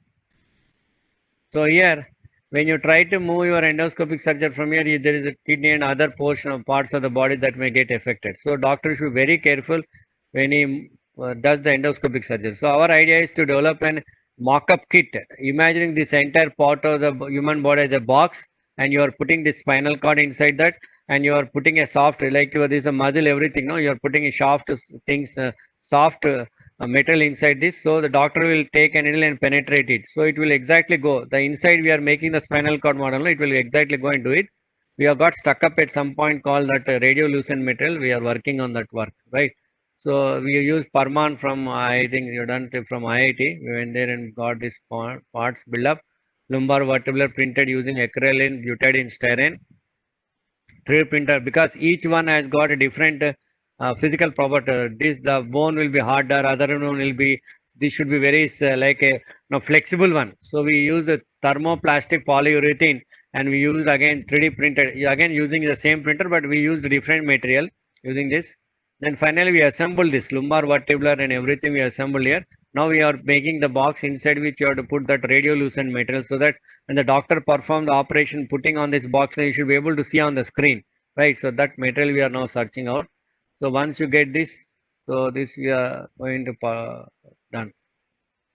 Speaker 1: So here, when you try to move your endoscopic surgery from here, there is a kidney and other portion of parts of the body that may get affected. So doctor should be very careful when he does the endoscopic surgery. So our idea is to develop an mock-up kit, imagining this entire part of the human body as a box, and you are putting the spinal cord inside that, and you are putting a soft, like there is a muscle, everything. No, you are putting a soft things, soft metal inside this. So the doctor will take a needle and penetrate it. So it will exactly go. The inside we are making the spinal cord model. It will exactly go and do it. We have got stuck up at some point called that radiolucent material. We are working on that work, right? So we use Parman from, I think you done it from IIT. We went there and got these parts built up. Lumbar vertebral printed using acrylamide, butadiene, styrene. 3D printer, because each one has got a different physical property. The bone will be harder, other one will be, this should be very like a flexible one. So we use the thermoplastic polyurethane and we use again 3D printed, again using the same printer, but we use the different material using this. Then finally we assemble this lumbar vertebral and everything we assemble here. Now we are making the box inside which you have to put that radiolucent material, so that when the doctor performs the operation putting on this box, then you should be able to see on the screen, right? So that material we are now searching out. So once you get this, so this we are going to done.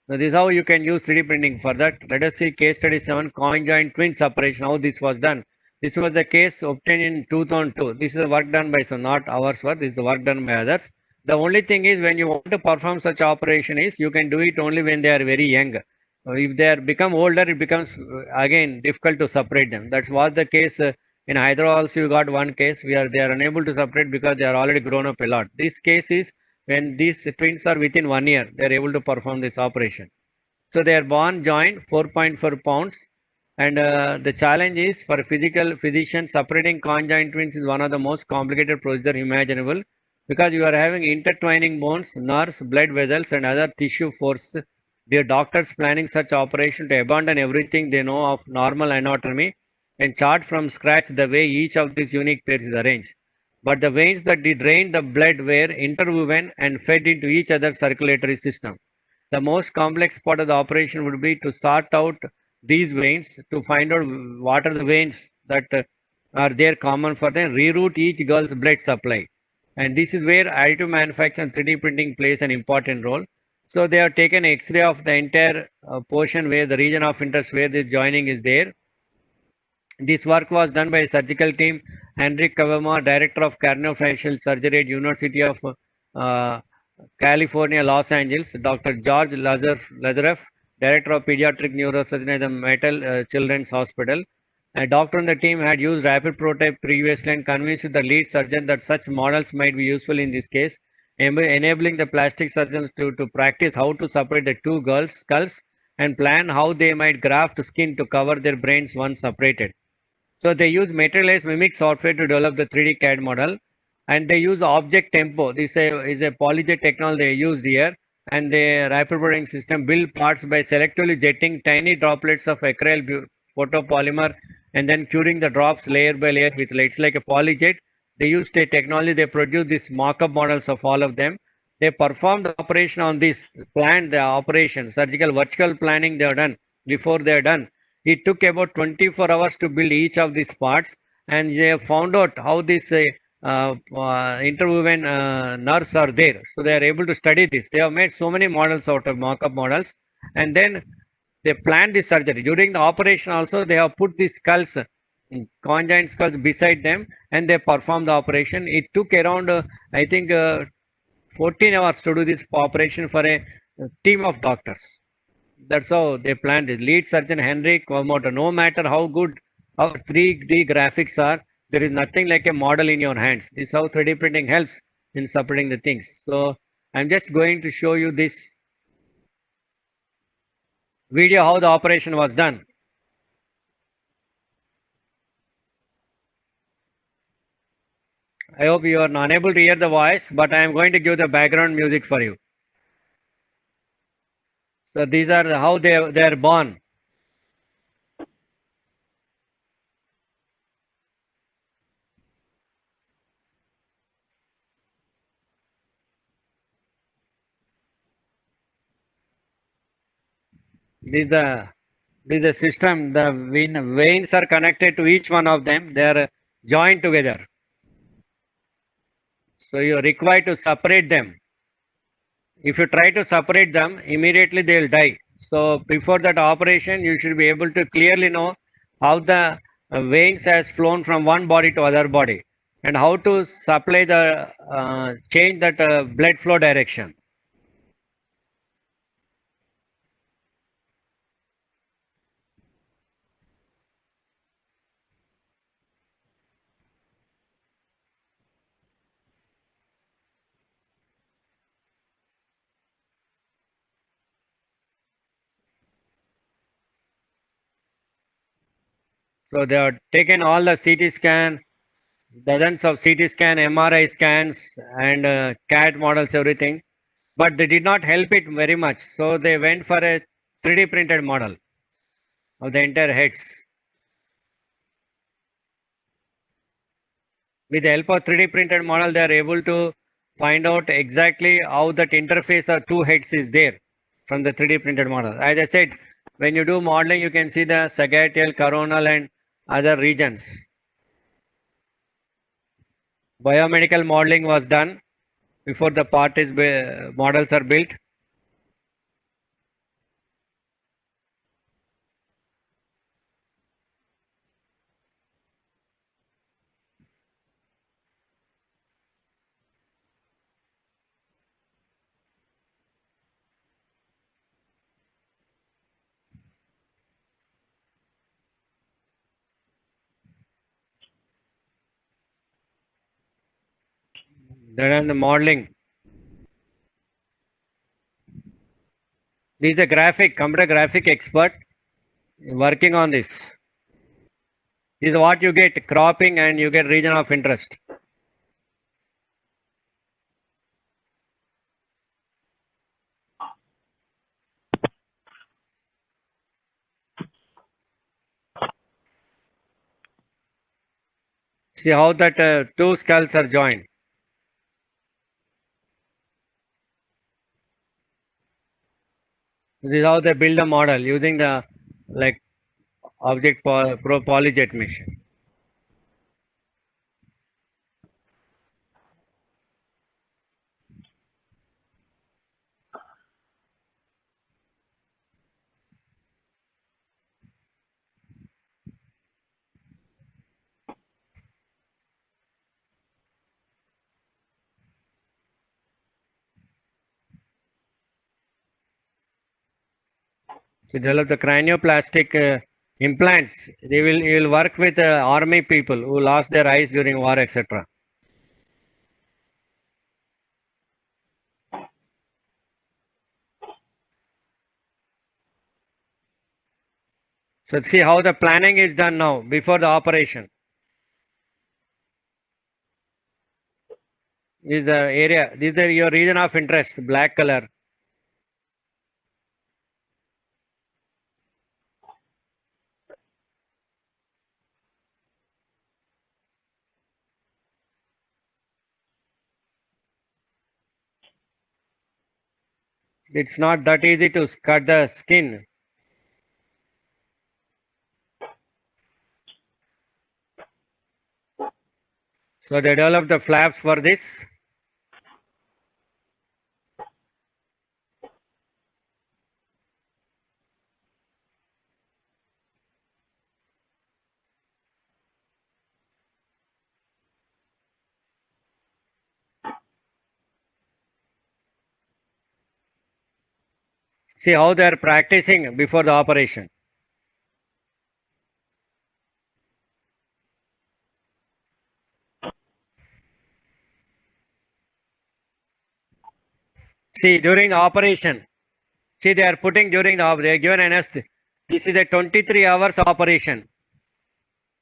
Speaker 1: So this is how you can use 3D printing. For that, let us see case study 7, conjoint twin separation, how this was done. This was the case obtained in 2002. This is the work done by, so not ours work, this is the work done by others. The only thing is, when you want to perform such operation is, you can do it only when they are very young. If they are become older, it becomes again difficult to separate them. That was the case in Hyderabad also. You got one case where they are unable to separate because they are already grown up a lot. This case is when these twins are within 1 year, they are able to perform this operation. So they are born joint, 4.4 pounds. And the challenge is, for physicians, separating conjoint twins is one of the most complicated procedure imaginable, because you are having intertwining bones, nerves, blood vessels, and other tissue force. The doctors planning such operation to abandon everything they know of normal anatomy and chart from scratch the way each of these unique pairs is arranged. But the veins that drain the blood were interwoven and fed into each other's circulatory system. The most complex part of the operation would be to sort out these veins, to find out what are the veins that are there common for them, reroute each girl's blood supply. And this is where additive manufacturing and 3D printing plays an important role. So they have taken X-ray of the entire portion where the region of interest where this joining is there. This work was done by a surgical team. Henrik Kavama, Director of Craniofacial Surgery at University of California, Los Angeles; Dr. George Lazareff, Director of Pediatric Neurosurgery at the Metal Children's Hospital. A doctor on the team had used rapid prototype previously and convinced the lead surgeon that such models might be useful in this case, enabling the plastic surgeons to practice how to separate the two girls' skulls and plan how they might graft skin to cover their brains once separated. So they use Materialize Mimic software to develop the 3D CAD model, and they use Object Tempo. This is a PolyJet technology they used here, and the rapid prototyping system build parts by selectively jetting tiny droplets of acrylic photopolymer and then curing the drops layer by layer with light. It's like a PolyJet. They used a technology. They produced these mock-up models of all of them. They performed the operation on this, planned the operation, surgical vertical planning they have done before they are done. It took about 24 hours to build each of these parts, and they have found out how this interwoven nerves are there. So they are able to study this. They have made so many models out of mock-up models, and then they planned the surgery. During the operation also, they have put these skulls, conjoint skulls beside them, and they performed the operation. It took around, I think, 14 hours to do this operation for a team of doctors. That's how they planned it. Lead surgeon Henrik Kavamoto. No matter how good our 3D graphics are, there is nothing like a model in your hands. This is how 3D printing helps in separating the things. So I'm just going to show you this video how the operation was done. I hope you are unable to hear the voice, but I am going to give the background music for you. So these are how they are born. This is the system. The veins are connected to each one of them. They are joined together. So you are required to separate them. If you try to separate them, immediately they will die. So before that operation, you should be able to clearly know how the veins has flown from one body to other body, and how to supply the change that blood flow direction. So they have taken all the CT scan, dozens of CT scan, MRI scans, and CAD models, everything. But they did not help it very much. So they went for a 3D printed model of the entire heads. With the help of 3D printed model, they are able to find out exactly how that interface of two heads is there. from the 3D printed model. As I said, when you do modeling, you can see the sagittal, coronal, and other regions. Biomedical modeling was done before the models are built. Then the modeling. This is a computer graphic expert working on this. This is what you get cropping and you get region of interest. See how that two skulls are joined. This is how they build a model using the like object polyjet machine. To develop the cranioplastic implants, you will work with army people who lost their eyes during war, etc. So see how the planning is done now before the operation. This is the area. This is your region of interest, black color. It's not that easy to cut the skin. So they developed the flaps for this. See how they are practicing before the operation. See during the operation. See they are putting during the they are given anesthesia. This is a 23 hours operation.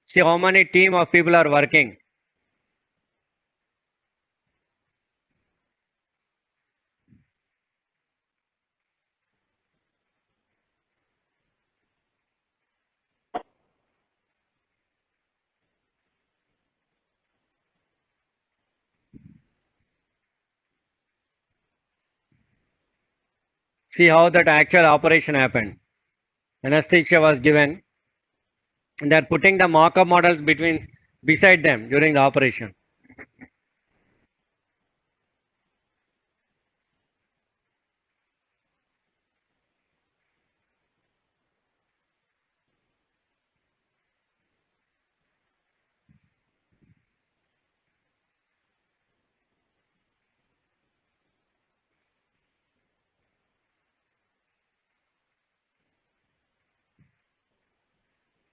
Speaker 1: See how many team of people are working. See how that actual operation happened. Anesthesia was given and they are putting the mock-up models beside them during the operation.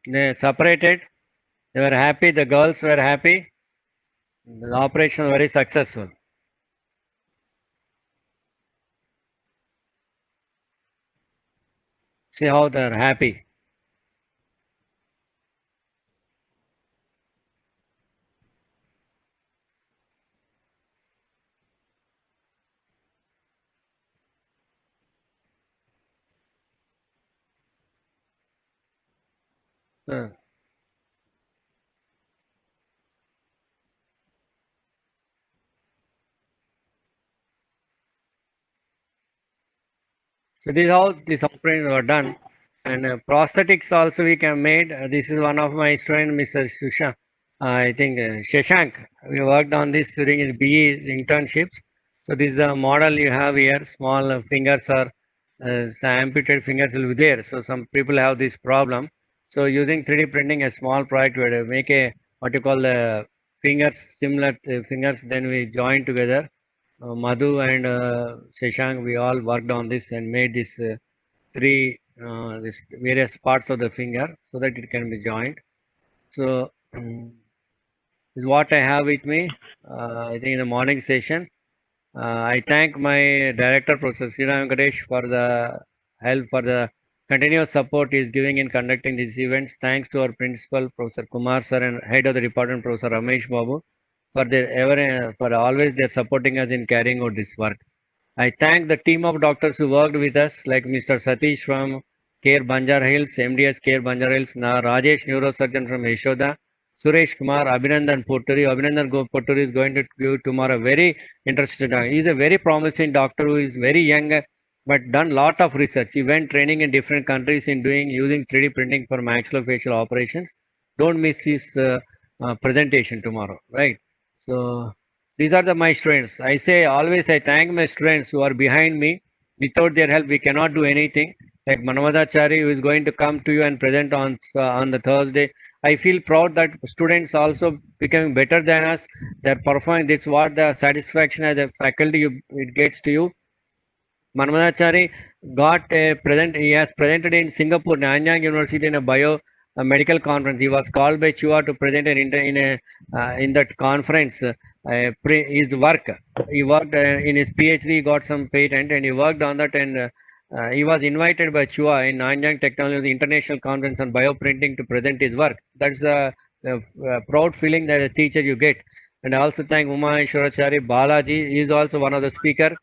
Speaker 1: They separated. They were happy. The girls were happy. The operation was very successful. See how they are happy. Uh, So this is how these operations were done. And prosthetics also we can made. This is one of my student, Mr. Shusha. I think Shashank. We worked on this during his BE internships. So this is the model you have here. Small fingers are amputated fingers will be there. So some people have this problem. So using 3D printing, a small project would make a what you call the fingers similar to fingers. Then we join together. Madhu and Shashank, we all worked on this and made this this various parts of the finger so that it can be joined. So this is what I have with me. I think in the morning session. I thank my director, Professor Sriram Ganesh, for the help, for the continuous support he is giving in conducting these events. Thanks to our principal, Professor Kumar sir, and head of the department, Professor Ramesh Babu, for their for always they're supporting us in carrying out this work. I thank the team of doctors who worked with us, like Mr. Satish from Care Banjar Hills, MDS Care Banjar Hills, Rajesh, neurosurgeon from Yashoda, Suresh Kumar, Abhinandan Poturi. Abhinandan Poturi is going to give tomorrow very interested. He is a very promising doctor who is very young, but done lot of research. He went training in different countries in using 3D printing for maxillofacial operations. Don't miss his presentation tomorrow, right? So these are my students. I say always I thank my students who are behind me. Without their help, we cannot do anything. Like Manavadachari, who is going to come to you and present on the Thursday. I feel proud that students also becoming better than us. They're performing. That's what the satisfaction as a faculty it gets to you. Manavadachari got a present. He has presented in Singapore, Nanyang University in a medical conference. He was called by Chua to present in that conference. His work. He worked in his PhD. He got some patent and he worked on that. And he was invited by Chua in Nanyang Technology International Conference on bioprinting to present his work. That's a proud feeling that a teacher you get. And I also thank Uma Ishwarachari Balaji. He is also one of the speaker.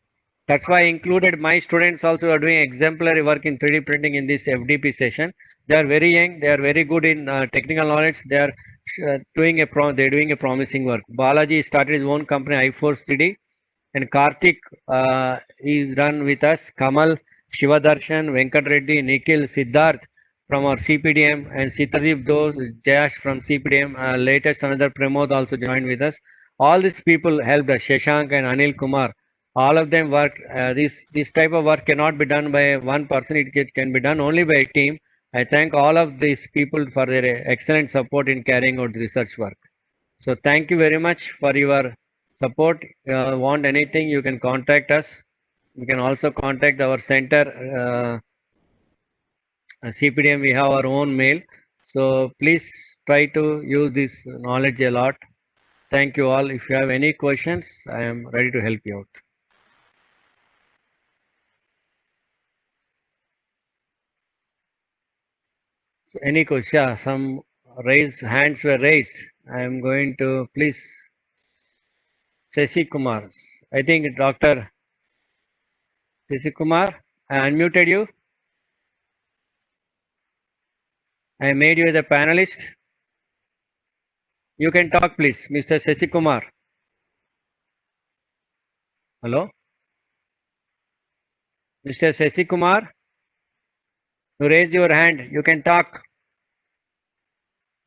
Speaker 1: That's why I included my students also are doing exemplary work in 3D printing in this FDP session. They are very young. They are very good in technical knowledge. They are doing a promising work. Balaji started his own company, iForce 3D, and Karthik is done with us. Kamal, Shivadarshan, Venkat Reddy, Nikhil, Siddharth from our CPDM, and Sitadeep Dos, Jayash from CPDM. Latest another Pramod also joined with us. All these people helped us. Shashank and Anil Kumar. All of them work. This type of work cannot be done by one person. It can be done only by a team. I thank all of these people for their excellent support in carrying out research work. So thank you very much for your support. Want anything, you can contact us. You can also contact our center, CPDM. We have our own mail. So please try to use this knowledge a lot. Thank you all. If you have any questions, I am ready to help you out. So any question? Yeah, some hands were raised. I am going to please. Shashi Kumar. I think Dr. Shashi Kumar, I unmuted you. I made you the panelist. You can talk, please, Mr. Shashi Kumar. Hello? Mr. Shashi Kumar, you raise your hand. You can talk.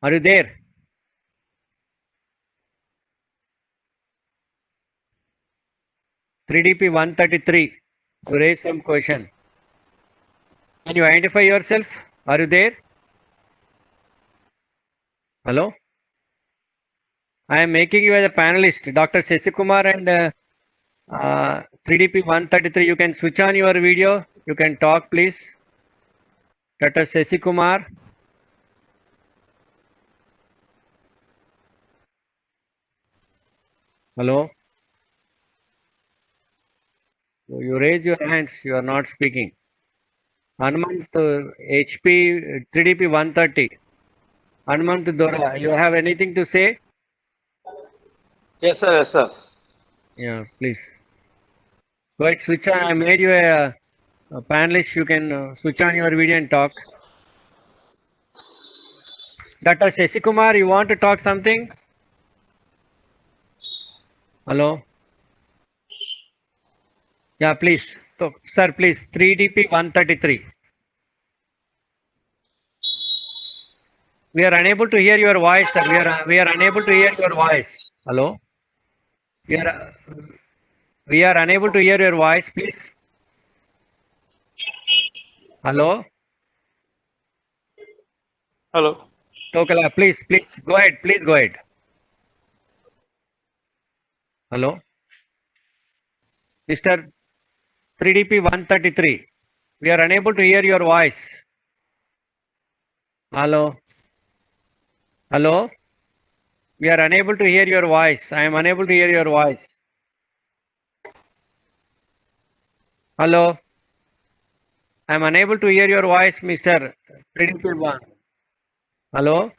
Speaker 1: Are you there? (3DP 133). You raise some question. Can you identify yourself? Are you there? Hello? I am making you as a panelist, Dr. Shashi Kumar and 3DP 133. You can switch on your video. You can talk, please. Dr. Shashi Kumar. Hello? You raise your hands. You are not speaking. Hanumant HP 3DP 130. Hanumant Dora, you have anything to say?
Speaker 3: Yes, sir. Yes, sir.
Speaker 1: Yeah, please. Go ahead, switch on. I made you a panelist. You can switch on your video and talk. Dr. Shashi Kumar, you want to talk something? Hello? Yeah, please. So, sir, please, 3DP 133. We are unable to hear your voice, sir. We are unable to hear your voice. Hello? We are unable to hear your voice, please. Hello?
Speaker 3: Hello.
Speaker 1: Tokala, please, go ahead. Please go ahead. Hello? Mr. 3DP 133. We are unable to hear your voice. Hello? Hello? We are unable to hear your voice. I am unable to hear your voice. Hello? I am unable to hear your voice, Mr. 3DP 1. Hello?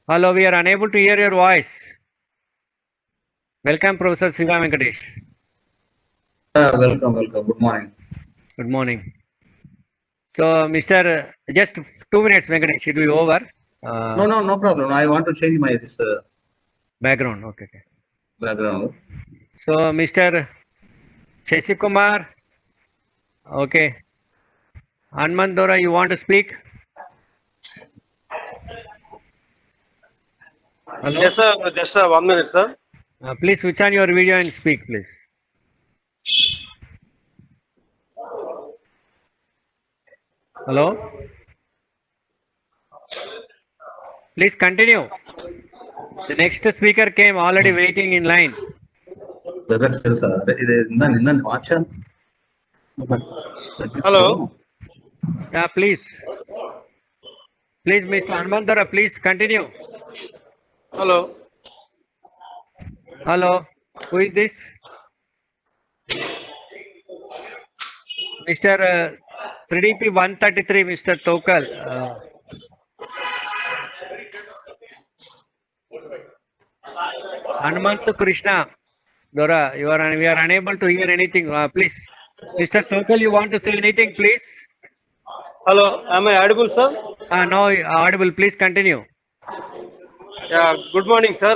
Speaker 1: Hello, we are unable to hear your voice. Welcome, Professor Siva Venkatesh.
Speaker 4: Welcome. Good morning.
Speaker 1: Good morning. So, Mr. Just 2 minutes, Venkatesh, it will be over.
Speaker 4: No problem. I want to change my this
Speaker 1: Background, okay.
Speaker 4: background.
Speaker 1: So, Mr. Shashikumar, okay. Hanmandora, you want to speak? Hello?
Speaker 3: Yes, sir. Just 1 minute, sir.
Speaker 1: Please switch on your video and speak, please. Hello? Please continue. The next speaker came already waiting in line.
Speaker 3: Hello.
Speaker 1: Yeah, please. Please, Mr. Hanmandara, please continue.
Speaker 3: Hello.
Speaker 1: Hello, who is this? Mr. 3DP 133, Mr. Tokal. Hanumantu Krishna. Dora, we are unable to hear anything. Please. Mr. Tokal, you want to say anything, please?
Speaker 3: Hello. Am I audible, sir?
Speaker 1: No, audible. Please continue.
Speaker 3: Yeah. Good morning, sir.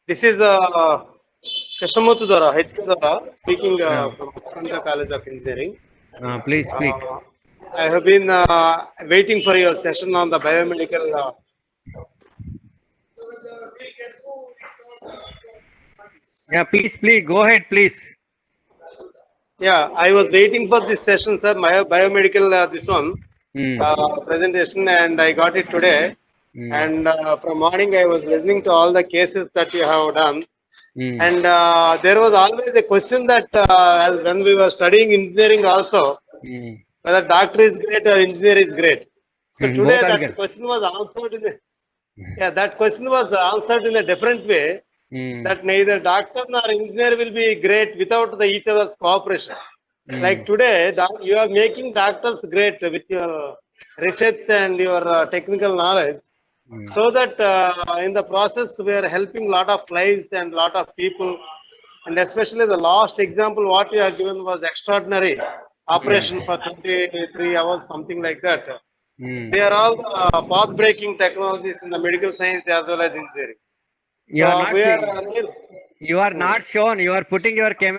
Speaker 3: This is Krishnamurthy Dora, HK Dora, speaking from Uttarakhand College of Engineering.
Speaker 1: Please speak.
Speaker 3: I have been waiting for your session on the biomedical.
Speaker 1: Yeah, please. Go ahead, please.
Speaker 3: Yeah, I was waiting for this session, sir. My biomedical this one presentation, and I got it today. And from morning, I was listening to all the cases that you have done. And there was always a question that when we were studying engineering also, whether doctor is great or engineer is great. So today that question was answered in a different way. That neither doctor nor engineer will be great without each other's cooperation. Like today, you are making doctors great with your research and your technical knowledge. So that in the process, we are helping lot of lives and lot of people. And especially the last example, what you have given was extraordinary operation for 23 hours, something like that. They are all path-breaking technologies in the medical science as well as engineering.
Speaker 1: You are not shown. You are putting your camera.